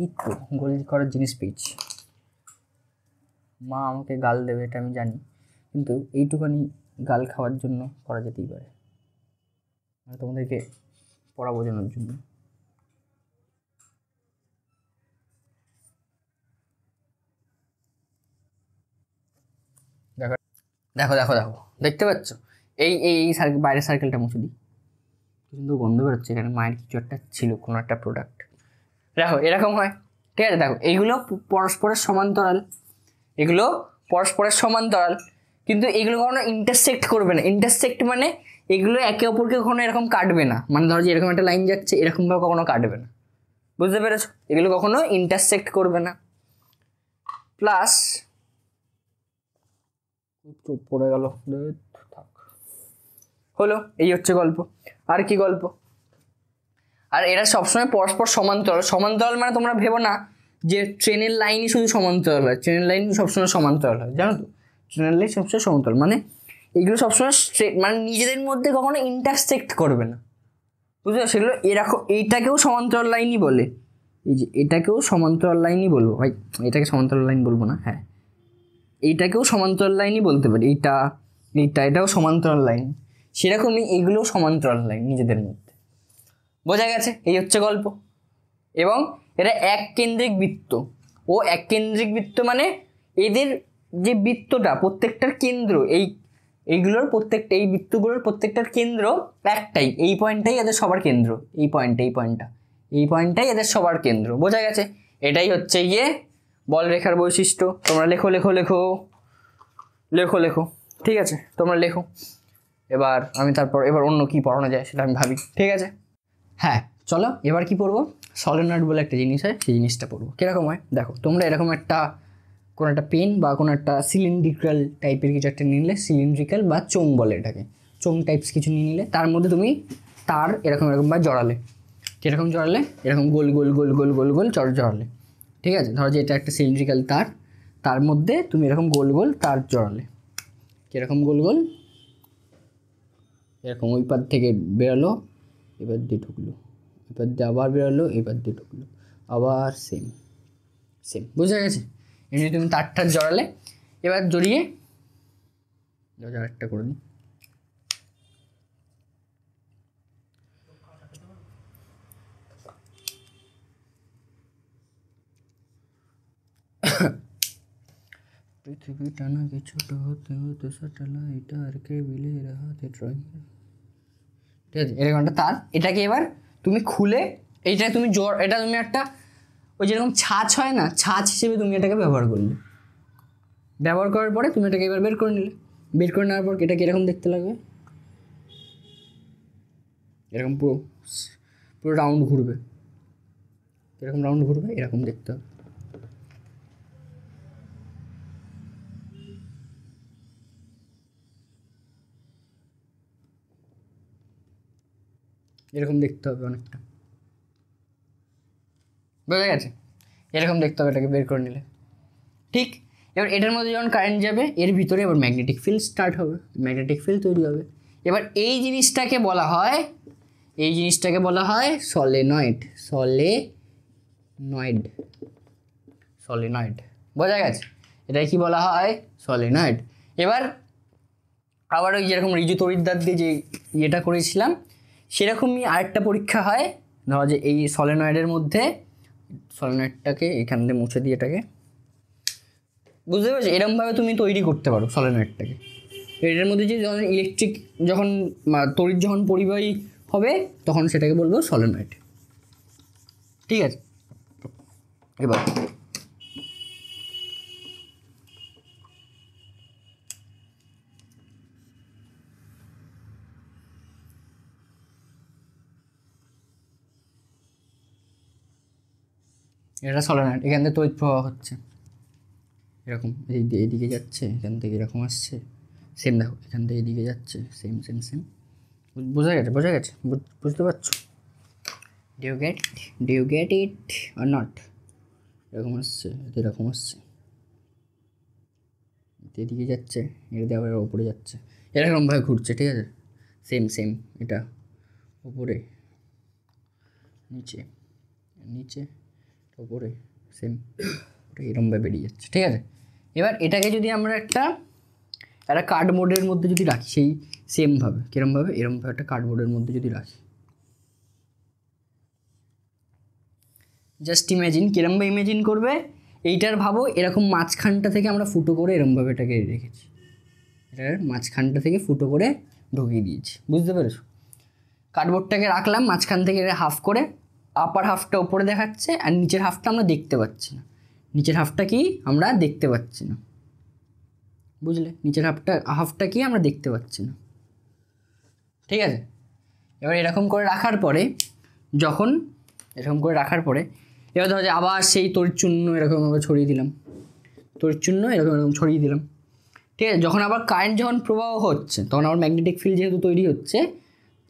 এই তো গোল করার জিনিস পেয়েছি, মা আমাকে গাল দেবে এটা আমি জানি, কিন্তু এইটুখানি গাল খাওয়ার জন্য করা যেতেই পারে, মানে তোমাদেরকে পড়া বোঝানোর জন্য। দেখো দেখো দেখো দেখো, দেখতে পাচ্ছ? এই এই সার্কেল, বাইরের সার্কেলটা মুছে দিই, কিন্তু গন্ধ বেরোচ্ছে, এখানে মায়ের কিছু একটা ছিল, কোনো একটা প্রোডাক্ট। দেখো এরকম হয়, ঠিক আছে? দেখো এইগুলো পরস্পরের সমান্তরাল, এগুলো পরস্পরের সমান্তরাল, কিন্তু এগুলো কখনো ইন্টারসেক্ট করবে না। ইন্টারসেক্ট মানে এগুলো একে অপরকে কখনো এরকম কাটবে না, মানে ধরো যে এরকম একটা লাইন যাচ্ছে, এরকমভাবে কখনো কাটবে না, বুঝতে পেরেছো? এগুলো কখনো ইন্টারসেক্ট করবে না। প্লাস পড়ে গেল, থাক, হলো, এই হচ্ছে গল্প। আর কি গল্প? আর এরা সবসময় পরস্পর সমান্তরাল। সমান্তরাল মানে তোমরা ভেবো না যে ট্রেনের লাইনই শুধু সমান্তরাল হয়, ট্রেনের লাইন সবসময় সমান্তরাল হয়, জানো তো? ট্রেনের লাইন সবসময় সমান্তরাল মানে এগুলো সবসময় স্ট্রেট, মানে নিজেদের মধ্যে কখনো ইন্টারসেক্ট করবে না, বুঝলো? সেগুলো এরকম, এইটাকেও সমান্তরাল লাইনই বলে, এই যে এটাকেও সমান্তরাল লাইনই বলবো ভাই, এটাকে সমান্তরাল লাইন বলবো না, হ্যাঁ এইটাকেও সমান্তরাল লাইনই বলতে পারি, এইটা এইটা এটাও সমান্তরাল লাইন, সেরকমই এইগুলোও সমান্তরাল লাইন নিজেদের মধ্যে। বোঝা গেছে? এই হচ্ছে গল্প। এবং এরা এক কেন্দ্রিক বৃত্ত, ও এক কেন্দ্রিক বৃত্ত মানে এদের যে বৃত্তটা, প্রত্যেকটার কেন্দ্র, এইগুলোর প্রত্যেকটা, এই বৃত্তগুলোর প্রত্যেকটার কেন্দ্র একটাই, এই পয়েন্টটাই এদের সবার কেন্দ্র, এই পয়েন্টটাই এদের সবার কেন্দ্র। বোঝা গেছে? এটাই হচ্ছে গিয়ে বলরেখার বৈশিষ্ট্য। তোমরা লেখো লেখো লেখো লেখো লেখো, ঠিক আছে? তোমরা লেখো। এবার আমি এবার অন্য কি পড়ানো যায় সেটা আমি ভাবি, ঠিক আছে? হ্যাঁ চলো, এবার কি পড়বো? সলিনয়েড বলে একটা জিনিস হয়, সেই জিনিসটা পড়বো। কীরকম হয় দেখো, তোমরা এরকম কোনো একটা পেন বা কোনো একটা সিলিন্ড্রিক্যাল টাইপের কিছু একটা নিলে, সিলিন্ড্রিক্যাল বা চোং বলে এটাকে, চোং টাইপস কিছু নিয়ে নিলে, তার মধ্যে তুমি তার এরকমভাবে জড়ালে, কীরকম জড়ালে? এরকম গোল গোল গোল গোল গোল গোল জড়ালে, ঠিক আছে? ধরো যে এটা একটা সিলিন্ড্রিক্যাল তার, তার মধ্যে তুমি এরকম গোল গোল তার জড়ালে, কীরকম গোল গোল, এরকম ওই পার থেকে বেরোলো, এবার দিয়ে ঢুকলো, এবার দিয়ে আবার বেরোলো, এবার দিয়ে ঢুকলো, আবার সেম সেম। বুঝা গেছে? এমনি তুমি তারটা জড়ালে, এবার জড়িয়ে আরেকটা করে দিই, পৃথিবী টানা কি ছোট হতে হতে স্যাটেলাইট আর কেবিলের হাতে ড্রয়িং, ঠিক আছে? এরকম একটা তার, এটাকে এবার তুমি খুলে, এইটা তুমি এটা তুমি একটা ওই যেরকম ছাঁচ হয় না, ছাঁচ হিসেবে তুমি এটাকে ব্যবহার করলে, ব্যবহার করার পরে তুমি এটাকে এবার বের করে নিলে, বের করে নেওয়ার পর এটা কীরকম দেখতে লাগবে? এরকম পুরো পুরো রাউন্ড ঘুরবে, এরকম রাউন্ড ঘুরবে, এরকম দেখতে হবে। এরকম দেখতে হবে অনেকটা, বোঝা গেছে? এরকম দেখতে হবে এটাকে বের করে নিলে, ঠিক? এবার এটার মধ্যে যখন কারেন্ট যাবে, এর ভিতরে এবার ম্যাগনেটিক ফিল্ড স্টার্ট হবে, ম্যাগনেটিক ফিল্ড তৈরি হবে। এবার এই জিনিসটাকে বলা হয়, এই জিনিসটাকে বলা হয় সলেনয়েড, সলেনয়েড, সলেনয়েড। বোঝা গেছে? এটাই কি বলা হয়? সলেনয়েড। এবার আবার ওই যেরকম ঋজু তড়িৎদ্বার দিয়ে যে ইয়েটা করেছিলাম, সেরকমই আরেকটা পরীক্ষা হয়। ধরো যে এই সলেনয়েডের মধ্যে, সলেনয়েডটাকে এখান দিয়ে মুছে দিয়ে এটাকে, বুঝতে পারছো? এরকমভাবে তুমি তৈরি করতে পারো সলেনয়েডটাকে। এটার মধ্যে যে যখন ইলেকট্রিক, যখন তড়িৎ যখন পরিবাহী হবে, তখন সেটাকে বলবো সলেনয়েড, ঠিক আছে? এবার এটা সলেনয়েড, এখান থেকে তড়িৎ প্রবাহ হচ্ছে এরকম, এইদিকে যাচ্ছে, এখান থেকে এরকম আসছে, সেম দেখো এখান থেকে এদিকে যাচ্ছে, সেম সেম সেম। বোঝা গেছে? বোঝা গেছে? বুঝতে পারছো? Do you get it or not? এরকম আসছে, এরকম আসছে, এদিকে যাচ্ছে, এটা আবার ওপরে যাচ্ছে, এরকমভাবে ঘুরছে, ঠিক আছে? সেম সেম, এটা উপরে নিচে, নিচে ওপরে, সেম, ওটা এরকমভাবে বেরিয়ে যাচ্ছে, ঠিক আছে? এবার এটাকে যদি আমরা একটা কার্ডবোর্ডের মধ্যে যদি রাখি, সেই সেমভাবে কিরমভাবে, এরমভাবে একটা কার্ডবোর্ডের মধ্যে যদি রাখি, জাস্ট ইমেজিন, কিরমভাবে ইমেজিন করবে এইটার ভাবো এরকম মাঝখানটা থেকে আমরা ফুটো করে এরমভাবে এটাকে রেখেছি, এটার মাঝখানটা থেকে ফুটো করে ঢুকিয়ে দিয়েছি, বুঝতে পেরেছো? কার্ডবোর্ডটাকে রাখলাম মাঝখান থেকে হাফ করে, আপার হাফটা ওপরে দেখাচ্ছে আর নিচের হাফটা আমরা দেখতে পাচ্ছি না, নিচের হাফটা কি আমরা দেখতে পাচ্ছি না, বুঝলে? নিচের হাফটা কি আমরা দেখতে পাচ্ছি না, ঠিক আছে? এবার এরকম করে রাখার পরে, যখন এরকম করে রাখার পরে এবার ধরো যে আবার সেই তড়িৎচূর্ণ এরকমভাবে ছড়িয়ে দিলাম, তড়িৎচূর্ণ এরকম ছড়িয়ে দিলাম, ঠিক আছে? যখন আবার কারেন্ট যখন প্রবাহ হচ্ছে তখন আবার ম্যাগনেটিক ফিল্ড যেহেতু তৈরি হচ্ছে,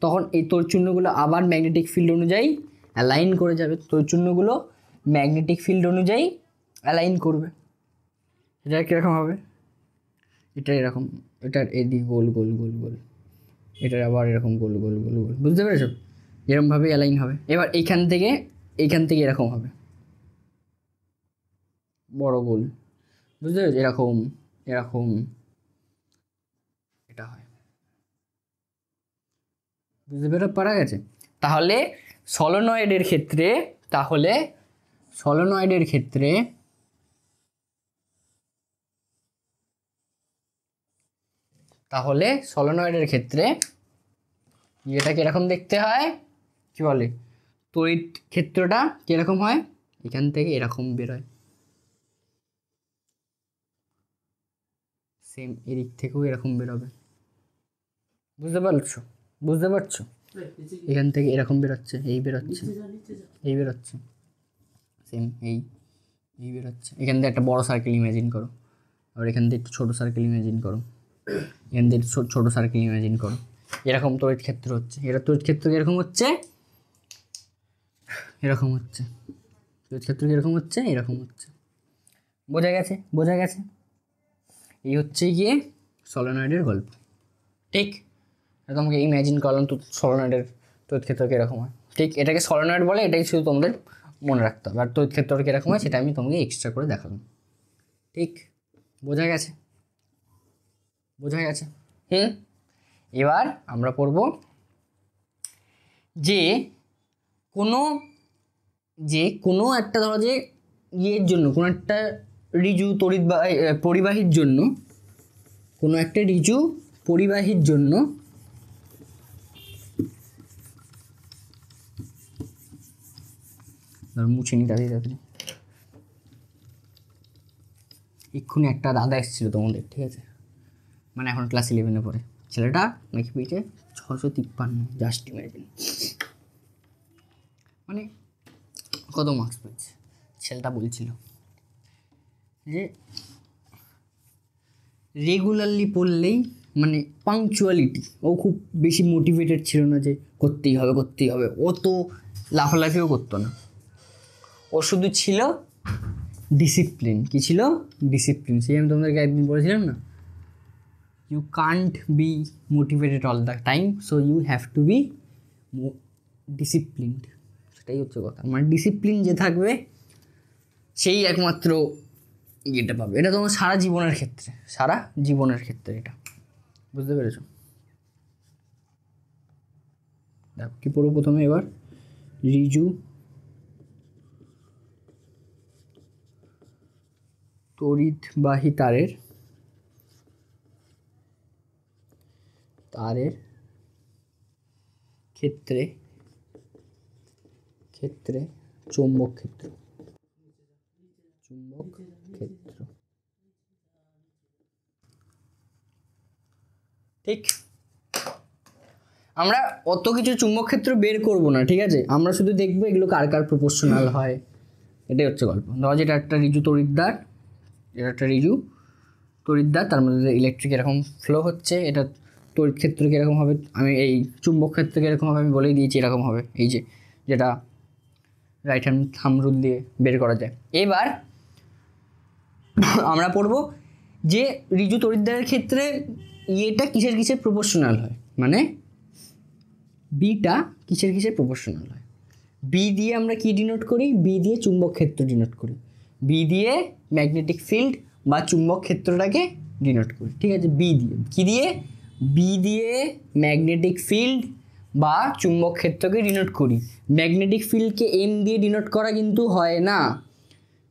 তখন এই তড়িৎচূর্ণগুলো আবার ম্যাগনেটিক ফিল্ড অনুযায়ী অ্যালাইন করে যাবে, তড়িৎচূর্ণগুলো ম্যাগনেটিক ফিল্ড অনুযায়ী অ্যালাইন করবে। এটা কীরকম হবে? এটা এরকম, এটার এদিকে গোল গোল গোল গোল, এটার আবার এরকম গোল গোল গোল গোল, বুঝতে পেরেছো? এরকমভাবে অ্যালাইন হবে। এবার এইখান থেকে এরকম হবে, বড় গোল, বুঝতে পেরেছো? এরকম এরকম এটা হয়, বুঝতে পারা গেছে? তাহলে সলোনয়েডের ক্ষেত্রে এটা কিরকম দেখতে হয়, কি বলে, তড়িৎ ক্ষেত্রটা কিরকম হয়, এখান থেকে এরকম বেরোয়, সেম এদিক থেকেও এরকম বেরোবে, বুঝতে পারছো? এখান থেকে এরকম বেরোচ্ছে, এই বেরোচ্ছে সেম এই বেরোচ্ছে। এখান থেকে একটা বড় সার্কেল ইমাজিন করো, আর এখান থেকে একটু ছোটো সার্কেল ইমাজিন করো, এখান থেকে ছোটো সার্কেল ইমাজিন করো, এরকম তড়িৎ ক্ষেত্র হচ্ছে, এটা তড়িৎ ক্ষেত্র এরকম হচ্ছে, তড়িৎ ক্ষেত্র এরকম হচ্ছে, বোঝা গেছে? এই হচ্ছে গিয়ে সলোনয়েডের গল্প, ঠিক? তোমাকে ইমাজিন করলাম তো সলোনয়েডের তড়িৎ ক্ষেত্র কীরকম হয়, ঠিক? এটাকে সলোনয়েড বলে, এটাই শুধু তোমাদের মনে রাখতে হবে, আর তড়িৎ ক্ষেত্র কীরকম হয় সেটা আমি তোমাকে এক্সট্রা করে দেখালাম, ঠিক? বোঝা গেছে? এবার আমরা পড়ব যে কোনো একটা ধরো যে ইয়ের জন্য, কোনো একটা ঋজু পরিবাহীর জন্য, মুছে নি তাড়াতাড়ি, এক্ষুনি একটা দাদা এসেছিল তোমাদের, ঠিক আছে? মানে এখন ক্লাস 11-এ পড়ে, ছেলেটা নাকি পেয়েছে 653, জাস্ট ইমাজিন, মানে কত মার্কস পেয়েছে। ছেলেটা বলছিল যে রেগুলারলি পড়লেই, মানে পাংচুয়ালিটি, ও খুব বেশি মোটিভেটেড ছিল না যে করতেই হবে, ও তো লাফালাফিও করতো না, ও শুধু ছিল ডিসিপ্লিন। কি ছিল? ডিসিপ্লিন। সেই আমি তোমাদেরকে একদিন বলেছিলাম না, you can't be motivated all the time, so you have to be disciplined. সেটাই হচ্ছে কথা, মানে ডিসিপ্লিন যে থাকবে সেই একমাত্র ইয়েটা পাবে। এটা তোমার সারা জীবনের ক্ষেত্রে, এটা বুঝতে পেরেছো? দেখো কি পড়বো প্রথমে, এবার ঋজু তড়িৎবাহী তারের ক্ষেত্রে চৌম্বক ক্ষেত্র। ঠিক, আমরা অত কিছু চুম্বক ক্ষেত্র বের করব না, ঠিক আছে? আমরা শুধু দেখবো এগুলো কার কার প্রপোর্শনাল হয়, এটাই হচ্ছে গল্প। ধরো যেটা একটা ঋজু তড়িৎদ্বার, তার মধ্যে ইলেকট্রিক এরকম ফ্লো হচ্ছে, এটা তড়িৎ ক্ষেত্র কীরকম হবে, আমি এই চুম্বক ক্ষেত্র কীরকম হবে আমি বলেই দিয়েছি, এরকম হবে, এই যেটা রাইট হ্যান্ড থাম্ব রুল দিয়ে বের করা যায়। এবার আমরা পড়বো যে ঋজু তড়িৎদ্বারের ক্ষেত্রে ইয়েটা কিসের প্রপোর্শনাল হয়, মানে বিটা কিসের প্রপোর্শনাল হয়। বি দিয়ে আমরা কি ডিনোট করি? বি দিয়ে চুম্বক ক্ষেত্র ডিনোট করি, বি দিয়ে ম্যাগনেটিক ফিল্ড বা চুম্বক ক্ষেত্রটাকে ডিনোট করি। ঠিক আছে, বি দিয়ে, কি দিয়ে, বি দিয়ে ম্যাগনেটিক ফিল্ড বা চুম্বক ক্ষেত্রকে ডিনোট করি। ম্যাগনেটিক ফিল্ডকে এম দিয়ে ডিনোট করা কিন্তু হয় না,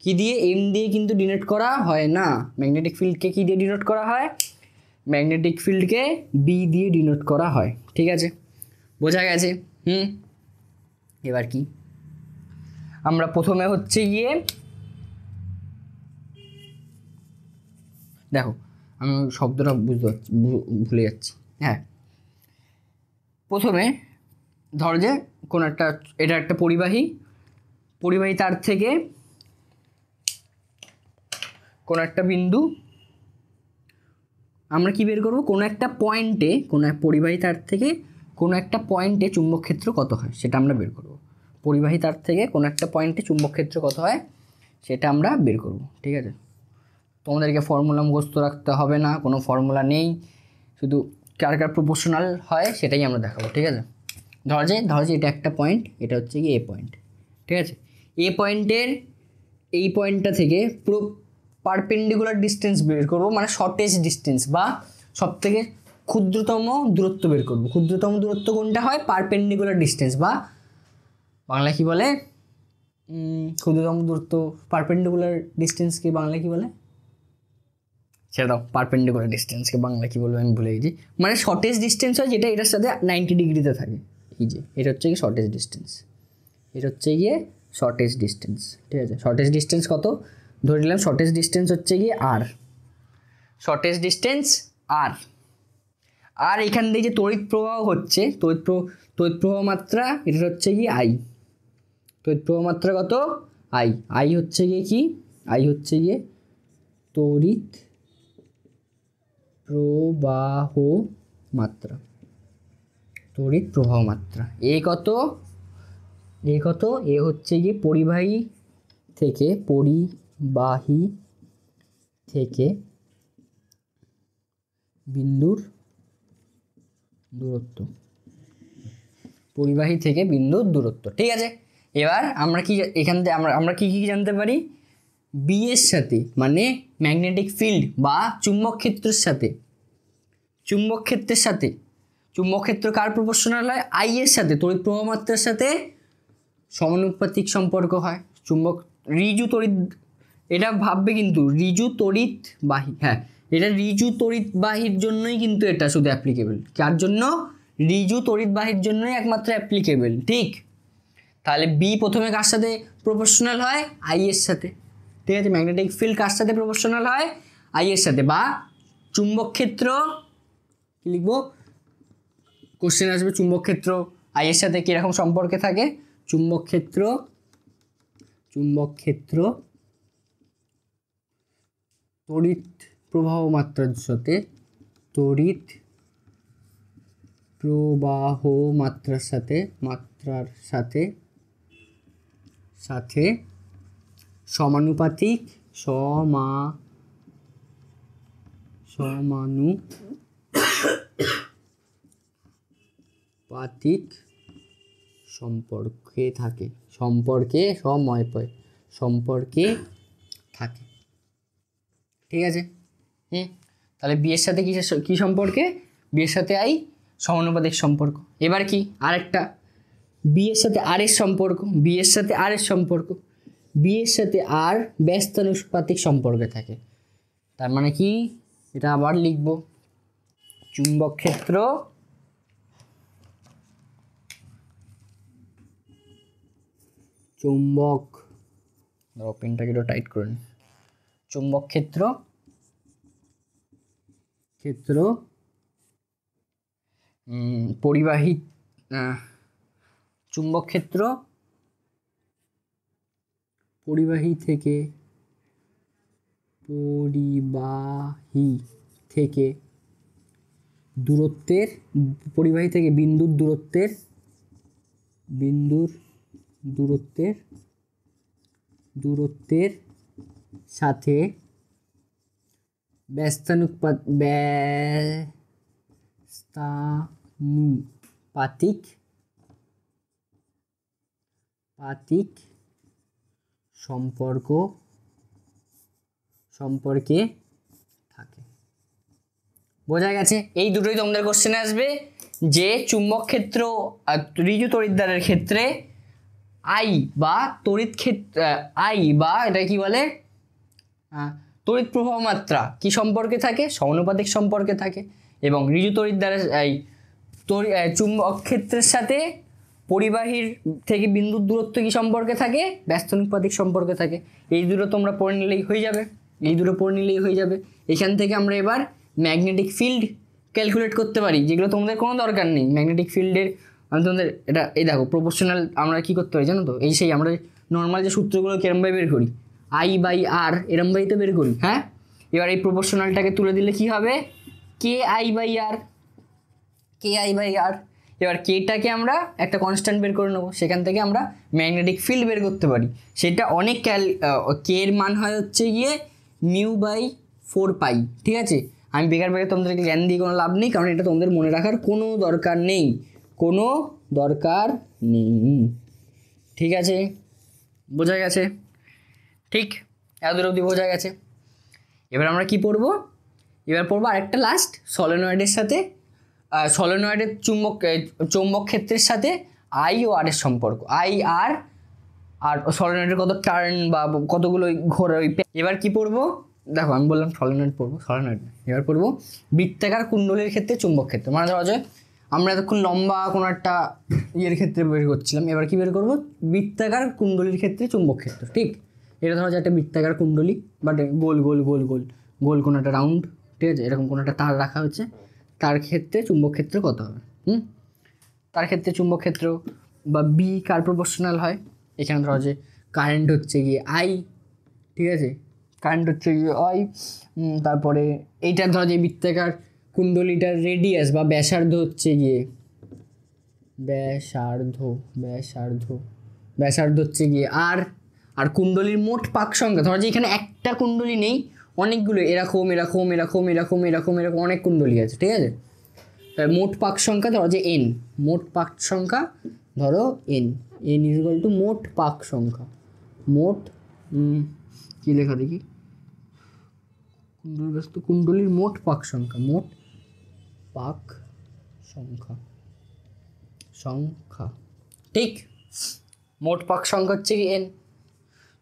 কি দিয়ে, এম দিয়ে কিন্তু ডিনোট করা হয় না। ম্যাগনেটিক ফিল্ডকে কি দিয়ে ডিনোট করা হয়, ম্যাগনেটিক ফিল্ডকে বি দিয়ে ডিনোট করা হয়। ঠিক আছে, বোঝা গেছে? এবার কি, আমরা প্রথমে হচ্ছে গিয়ে দেখো, আমি শব্দটা বুঝতে পারছি, ভুলে যাচ্ছি। হ্যাঁ, প্রথমে ধর যে কোনো একটা, এটা একটা পরিবাহী তার থেকে কোনো একটা বিন্দু, আমরা কি বের করবো, কোনো একটা পয়েন্টে, কোনো এক পরিবাহী তার থেকে কোনো একটা পয়েন্টে চুম্বক ক্ষেত্র কত হয় সেটা আমরা বের করব। পরিবাহী তার থেকে কোনো একটা পয়েন্টে চুম্বক ক্ষেত্র কত হয় সেটা আমরা বের করব। ঠিক আছে, তোমাদেরকে ফর্মুলা মুখস্থ রাখতে হবে না, কোনো ফর্মুলা নেই, শুধু কার কার প্রপোর্শনাল হয় সেটাই আমরা দেখাবো। ঠিক আছে, ধর যে এটা একটা পয়েন্ট, এটা হচ্ছে কি এ পয়েন্ট। ঠিক আছে, এ পয়েন্টের এই পয়েন্টটা থেকে পুরো পারপেন্ডিকুলার ডিস্টেন্স বের করবো, মানে শর্টেস্ট ডিস্টেন্স বা সবথেকে ক্ষুদ্রতম দূরত্ব বের করবো। ক্ষুদ্রতম দূরত্ব কোনটা হয়, পারপেন্ডিকুলার ডিস্টেন্স, বা বাংলায় কি বলে, ক্ষুদ্রতম দূরত্ব, পারপেন্ডিকুলার ডিস্টেন্সকে বাংলায় কি বলে, সেটা দাও, পারপেন্ডিকুলার ডিস্টেন্সকে বাংলা কি বলবো আমি ভুলে গেছি। মানে শর্টেস্ট ডিস্টেন্স হয় যেটা এটার সাথে 90 ডিগ্রিতে থাকে। এই যে এটা হচ্ছে কি শর্টেস্ট ডিস্টেন্স, এটা হচ্ছে গিয়ে শর্টেস্ট ডিস্টেন্স। ঠিক আছে, শর্টেস্ট ডিস্টেন্স কত ধরে নিলাম, শর্টেস্ট ডিস্টেন্স হচ্ছে গিয়ে আর, শর্টেস্ট ডিস্টেন্স আর। আর এখান থেকে যে তড়িৎ প্রবাহ হচ্ছে, তড়িৎ প্রবাহ মাত্রা, এটা হচ্ছে কি আই, তড়িৎ প্রবাহ মাত্রা কত, আই। আই হচ্ছে গিয়ে কি, আই হচ্ছে গিয়ে তড়িৎ প্রবাহ মাত্রা, তড়িৎ প্রবাহ মাত্রা। এ কত, এ কত, এ হচ্ছে গিয়ে পরিবাহী থেকে বিন্দুর দূরত্ব, পরিবাহী থেকে বিন্দুর দূরত্ব। ঠিক আছে, এবার আমরা কি এখান থেকে আমরা কি জানতে পারি, বি এর সাথে মানে ম্যাগনেটিক ফিল্ড বা চুম্বক ক্ষেত্রের সাথে, চুম্বক ক্ষেত্র কার প্রপোর্শনাল হয়, আই এর সাথে, তড়িৎ প্রবাহ মাত্রার সাথে সমানুপাতিক সম্পর্ক হয়। চুম্বক ঋজু তড়িৎ, এটা ভাববে কিন্তু ঋজু তড়িৎবাহী, হ্যাঁ এটা ঋজু তড়িৎবাহীর জন্যই কিন্তু এটা শুধু অ্যাপ্লিকেবল, কার জন্য, ঋজু তড়িৎবাহীর জন্যই একমাত্র অ্যাপ্লিকেবল। ঠিক, তাহলে বি প্রথমে কার সাথে প্রপোর্শনাল হয়, আই এর সাথে। ঠিক আছে, ম্যাগনেটিক ফিল্ড কার সাথে প্রপোর্শনাল হয়, আই এর সাথে, বা চুম্বক ক্ষেত্র, কি লিখবো, কোশ্চেন আসবে চুম্বক ক্ষেত্র আই এর সাথে কিরকম সম্পর্কে থাকে, চুম্বক ক্ষেত্র তড়িৎ প্রবাহ মাত্রার সাথে, তড়িৎ প্রবাহ মাত্রার সাথে সমানুপাতিক সম্পর্কে থাকে, সম্পর্কে থাকে। ঠিক আছে, তাহলে বিয়ের সাথে কি সম্পর্কে, বিয়ের সাথে আই সমানুপাতিক সম্পর্ক। এবার কি আরেকটা, বিয়ের সাথে আর এর সম্পর্ক, বিয়ের সাথে আর ব্যস্তানুপাতিক সম্পর্কে থাকে। তার মানে কি, এটা আবার লিখব, চুম্বক ক্ষেত্র পেনটাকে একটু টাইট করে নিন, চুম্বক ক্ষেত্র পরিবাহী, চুম্বক ক্ষেত্র পরিবাহী থেকে দূরত্বের, পরিবাহী থেকে বিন্দুর দূরত্বের সাথে ব্যস্তানুপাতিক সম্পর্ক সম্পর্কে থাকে। বোঝা গেছে? এই দুটোই তোমাদের কোশ্চেনে আসবে যে চুম্বক ক্ষেত্র আর ঋজু তড়িৎদ্বারের ক্ষেত্রে আই বা তড়িৎ ক্ষেত্র আই বা এটা কি বলে তড়িৎ প্রবাহ মাত্রা কি সম্পর্কে থাকে, সমানুপাতিক সম্পর্কে থাকে। এবং ঋজু তড়িৎদ্বারের এই চুম্বক ক্ষেত্রের সাথে পরিবাহীর থেকে বিন্দুর দূরত্ব কি সম্পর্কে থাকে, ব্যস্তানুপাতিক সম্পর্কে থাকে। এই দুটো তোমরা পড়ে নিলেই হয়ে যাবে, এই দুটো পড়ে নিলেই হয়ে যাবে। এখান থেকে আমরা এবার ম্যাগনেটিক ফিল্ড ক্যালকুলেট করতে পারি, যেগুলো তোমাদের কোনো দরকার নেই। ম্যাগনেটিক ফিল্ডের আমি তোমাদের এটা এই দেখো প্রপোর্শনাল আমরা কি করতে পারি জানো তো, এই সেই আমরা নর্মাল যে সূত্রগুলো কেরমভাবে বের করি, আই বাই আর এরমভাবেই তো বের করি। হ্যাঁ, এবার এই প্রপোর্শনালটাকে তুলে দিলে কি হবে, K I by R, K I by R. এবার কেটাকে আমরা একটা কনস্ট্যান্ট বের করে নেবো, সেখান থেকে আমরা ম্যাগনেটিক ফিল্ড বের করতে পারি। সেটা অনেক কে এর মান হয় হচ্ছে গিয়ে মিউ বাই 4 পাই। ঠিক আছে, আমি বেকার তোমাদেরকে জ্ঞান দিয়ে কোনো লাভ নেই, কারণ এটা তোমাদের মনে রাখার কোনো দরকার নেই, কোনো দরকার নেই। ঠিক আছে, বোঝা গেছে? ঠিক, এত অবধি বোঝা গেছে। এবার আমরা কি পড়বো, এবার পড়বো আরেকটা লাস্ট সলিনয়েডের সাথে সলিনয়েডের চৌম্বক ক্ষেত্রের সাথে আই ও আর এর সম্পর্ক, আই আর সলিনয়েডের কত টার্ন বা কতগুলো ঘোরে। এবার কি পড়বো দেখো, আমি বললাম সলিনয়েড পড়বো, সলিনয়েড এবার পড়বো বৃত্তাকার কুণ্ডলীর ক্ষেত্রে চুম্বক ক্ষেত্র। মানে ধরা যায় আমরা এতক্ষণ লম্বা কোনো একটা ইয়ের ক্ষেত্রে বের করছিলাম, এবার কি বের করবো, বৃত্তাকার কুণ্ডলীর ক্ষেত্রে চুম্বক ক্ষেত্র। ঠিক, এটা ধরা যায় একটা বৃত্তাকার কুণ্ডলী, বাট গোল গোল গোল গোল গোল কোনো একটা রাউন্ড, ঠিক আছে, এরকম কোনো একটা তার রাখা হচ্ছে, তার ক্ষেত্রে চুম্বক ক্ষেত্র কত হবে। তার ক্ষেত্রে চুম্বক ক্ষেত্র বা বি কার প্রপোর্শনাল হয়। এখানে ধরা যে কারেন্ট হচ্ছে গিয়ে আই, ঠিক আছে, কারেন্ট হচ্ছে গিয়ে আই। তারপরে এইটার ধরা যে বৃত্তাকার কুণ্ডলীটার রেডিয়াস বা ব্যাসার্ধ হচ্ছে গিয়ে ব্যাসার্ধ হচ্ছে গিয়ে আর কুণ্ডলীর মোট পাক সংখ্যা, ধরা যে এখানে একটা কুণ্ডলী নেই, অনেকগুলো এরকম এরকম এরকম এরকম এরকম এরকম অনেক কুণ্ডলী আছে। ঠিক আছে, মোট পাক সংখ্যা ধরো যে এন, মোট পাক সংখ্যা ধরো N, N is equal to মোট পাক সংখ্যা, মোট কি লেখা দেখি, কুণ্ডলীর মোট পাক সংখ্যা, মোট পাক সংখ্যা ঠিক, মোট পাক সংখ্যা হচ্ছে কি এন।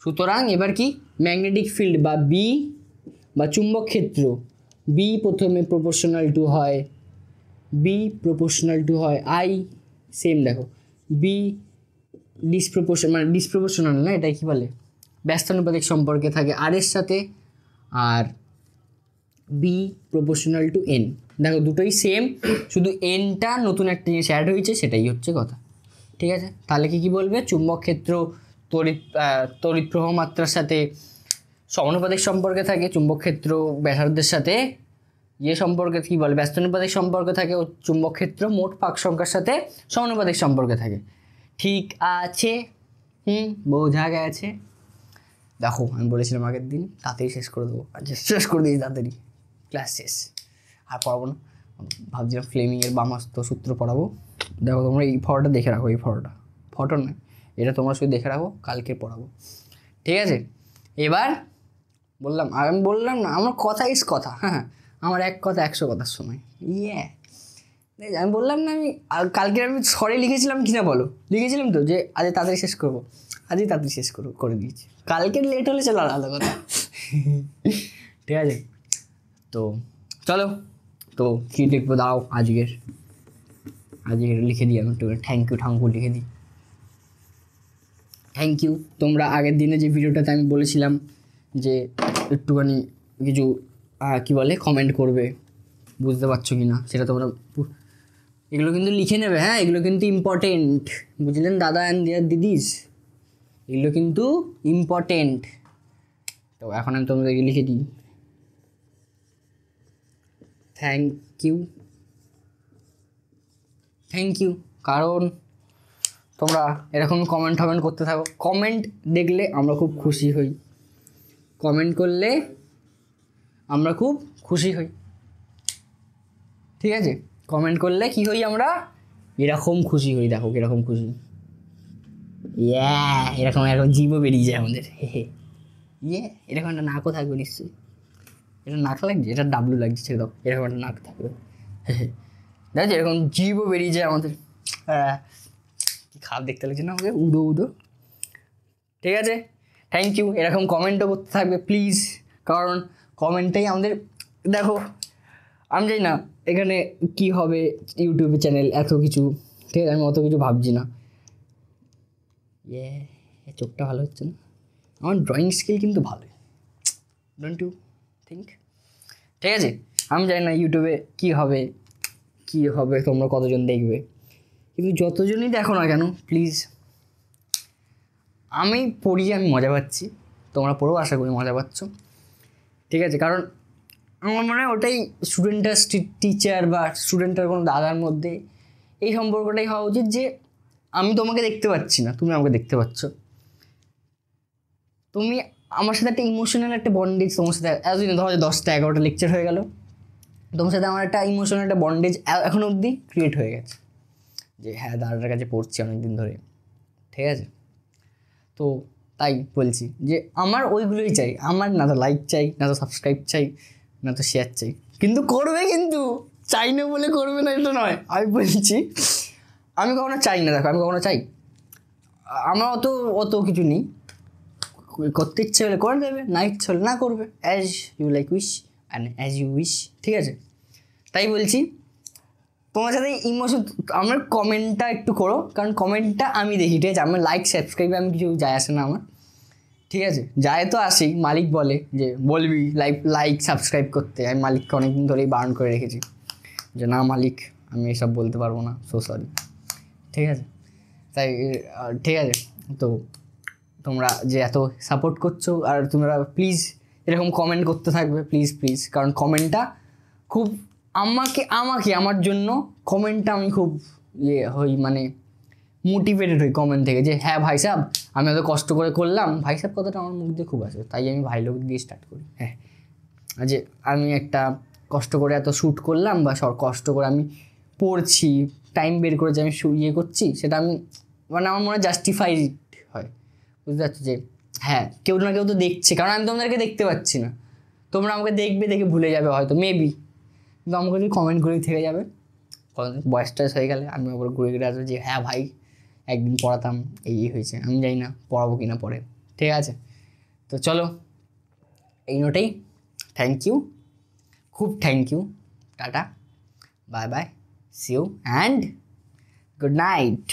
সুতরাং এবার কি ম্যাগনেটিক ফিল্ড বা বি বা চুম্বক ক্ষেত্র, বি প্রথমে প্রপোর্শনাল টু হয় আই, সেম দেখো বি ডিসপ্রপোর্শনাল না, এটা কি বলে ব্যস্তানুপাতিক সম্পর্কে থাকে আর এর সাথে, আর বি প্রপোর্শনাল টু এন। দেখো দুটোই সেম, শুধু এনটা নতুন একটা জিনিস অ্যাড হয়েছে, সেটাই হচ্ছে কথা। ঠিক আছে, তাহলে কি বলবে, চুম্বক ক্ষেত্র তড়িৎ প্রবাহ মাত্রার সাথে সমানুপাতিক সম্পর্কে থাকে, চুম্বক ক্ষেত্র ব্যাসার্ধের সাথে সম্পর্কে কি বলে ব্যস্তানুপাতিক সম্পর্কে থাকে, ও চুম্বক ক্ষেত্র মোট পাক সংখ্যার সাথে সমানুপাতিক সম্পর্কে থাকে। ঠিক আছে, বোঝা গেছে? দেখো আমি বলেছিলাম আগের দিন তাড়াতাড়ি শেষ করে দেবো, আচ্ছা শেষ করে দিয়েছি তাড়াতাড়ি, ক্লাস শেষ আর পড়াবো না। ভাবছিলাম ফ্লেমিংয়ের বামাস্ত সূত্র পড়াবো। দেখো তোমরা এই ফটোটা দেখে রাখো, এই ফটো নয়, এটা তোমরা শুধু দেখে রাখো, কালকে পড়াবো। ঠিক আছে, এবার আমি বললাম না আমার কথা ইস কথা, হ্যাঁ আমার এক কথা 100 কথার সময়। আমি বললাম না আমি কালকে আমি সরি লিখেছিলাম কিনা বলো, লিখেছিলাম তো যে আজ তাড়াতাড়ি শেষ করবো, আজই তাড়াতাড়ি শেষ করে দিয়েছি। কালকে লেট হলে চলো আলাদা কথা। ঠিক আছে, তো চলো, তো কী লিখবো দাও, আজকের লিখে দিই আমি একটু থ্যাংক ইউ লিখে দিই। Thank you. তোমরা আগের দিনে যে ভিডিওটাতে আমি বলেছিলাম যে একটুখানি কিছু কী বলে কমেন্ট করবে, বুঝতে পারছো কি না সেটা তোমরা এগুলো কিন্তু লিখে নেবে। হ্যাঁ, এগুলো কিন্তু ইম্পর্টেন্ট, বুঝলেন দাদা অ্যান্ড দেয়ার দিদিস, এগুলো কিন্তু ইম্পর্টেন্ট। তো এখন আমি তোমাদেরকে লিখে দিই থ্যাংক ইউ, কারণ তোমরা এরকম কমেন্ট করতে থাকো। কমেন্ট দেখলে আমরা খুব খুশি হই, কমেন্ট করলে আমরা খুব খুশি হই। ঠিক আছে, কমেন্ট করলে কি হই আমরা, এরকম খুশি হই। দেখো এরকম খুশি, এরকম জীবও বেরিয়ে যায় আমাদের, এরকম একটা নাকও থাকবে নিশ্চয়ই। এটা নাক লাগছে, এটা ডাব্লু লাগছে, ছেড়ে দাও, এরকম একটা নাক থাকবে। দেখো এরকম জিভও বেরিয়ে যায় আমাদের, কি খারাপ দেখতে লাগছে না আমাকে, উদো উদো। ঠিক আছে, থ্যাংক ইউ। এরকম কমেন্টও করতে থাকবে প্লিজ, কারণ কমেন্টটাই আমাদের, দেখো আমি জানি না এখানে কি হবে, ইউটিউবে চ্যানেল এত কিছু, ঠিক আছে, আমি অত কিছু ভাবছি না। চোখটা ভালো হচ্ছে না, আমার ড্রয়িং স্কিল কিন্তু ভালোই, ডোন্ট ইউ থিঙ্ক? ঠিক আছে, আমি জানি না ইউটিউবে কী হবে, তোমরা কতজন দেখবে, কিন্তু যতজনই দেখো না কেন প্লিজ, আমি পড়ি, আমি মজা পাচ্ছি, তোমরা পড়েও আশা করি মজা পাচ্ছ। ঠিক আছে, কারণ আমার মনে হয় ওটাই স্টুডেন্ট আর টিচার বা স্টুডেন্টের কোনো দাদার মধ্যে এই সম্পর্কটাই হওয়া উচিত, যে আমি তোমাকে দেখতে পাচ্ছি না, তুমি আমাকে দেখতে পাচ্ছ, তুমি আমার সাথে একটা ইমোশনাল একটা বন্ডেজ, তোমার সাথে এতদিন ধরো 10টা 11টা লেকচার হয়ে গেল, তোমার সাথে আমার একটা ইমোশনাল একটা বন্ডেজ এখনো অবধি ক্রিয়েট হয়ে গেছে, যে হ্যাঁ দাদাটার কাছে পড়ছি অনেকদিন ধরে। ঠিক আছে, তো তাই বলছি যে আমার ওইগুলোই চাই, আমার না তো লাইক চাই, না তো সাবস্ক্রাইব চাই, না তো শেয়ার চাই, কিন্তু করবে, কিন্তু চাই না বলে করবে না এটা নয়, আমি বলছি আমি কখনো চাই না, দেখো আমি কখনো চাই, আমার অত কিছু নেই, করতে ইচ্ছে হলে করে দেবে, না ইচ্ছে হলে না করবে, as you like wish and as you wish. ঠিক আছে, তাই বলছি তোমার সাথে ইমোশন, আমার কমেন্টটা একটু করো, কারণ কমেন্টটা আমি দেখি, ঠিক আছে, আমার লাইক সাবস্ক্রাইবে আমি কিছু যায় আসে না আমার, ঠিক আছে, যায় তো আসেই, মালিক বলে যে বলবি লাইক সাবস্ক্রাইব করতে, আমি মালিককে অনেকদিন ধরেই বারণ করে রেখেছি যে না মালিক আমি এসব বলতে পারবো না, সো সরি। ঠিক আছে, তাই ঠিক আছে, তো তোমরা যে এত সাপোর্ট করছো, আর তোমরা প্লিজ এরকম কমেন্ট করতে থাকবে, প্লিজ প্লিজ, কারণ কমেন্টটা খুব আমার জন্য কমেন্টটা আমি খুব হই, মানে মোটিভেটেড হই কমেন্ট থেকে, যে হ্যাঁ ভাই সাহেব আমি এত কষ্ট করে করলাম, ভাই সাহেব কথাটা আমার মুখ দিয়ে খুব আসে, তাই আমি ভাই লোক দিয়ে স্টার্ট করি। হ্যাঁ, যে আমি একটা কষ্ট করে এত শ্যুট করলাম, বা কষ্ট করে আমি পড়ছি, টাইম বের করে যে আমি করছি, সেটা আমি মানে আমার মনে হয় জাস্টিফাইড হয়, বুঝতে পারছো, যে হ্যাঁ কেউ না কেউ তো দেখছে, কারণ আমি তোমাদেরকে দেখতে পাচ্ছি না, তোমরা আমাকে দেখে ভুলে যাবে হয়তো মেবি, কিন্তু আমাকে যদি কমেন্ট করেই থেকে যাবে, বয়স টয়স হয়ে গেলে আমি আবার ঘুরে আসবো যে হ্যাঁ ভাই একদিন পড়াতাম, এই হয়েছে, আমি জানি না পড়াবো কি না পরে। ঠিক আছে, তো চলো এই নোটেই, থ্যাংক ইউ, খুব thank you, tata, bye bye, see you and good night.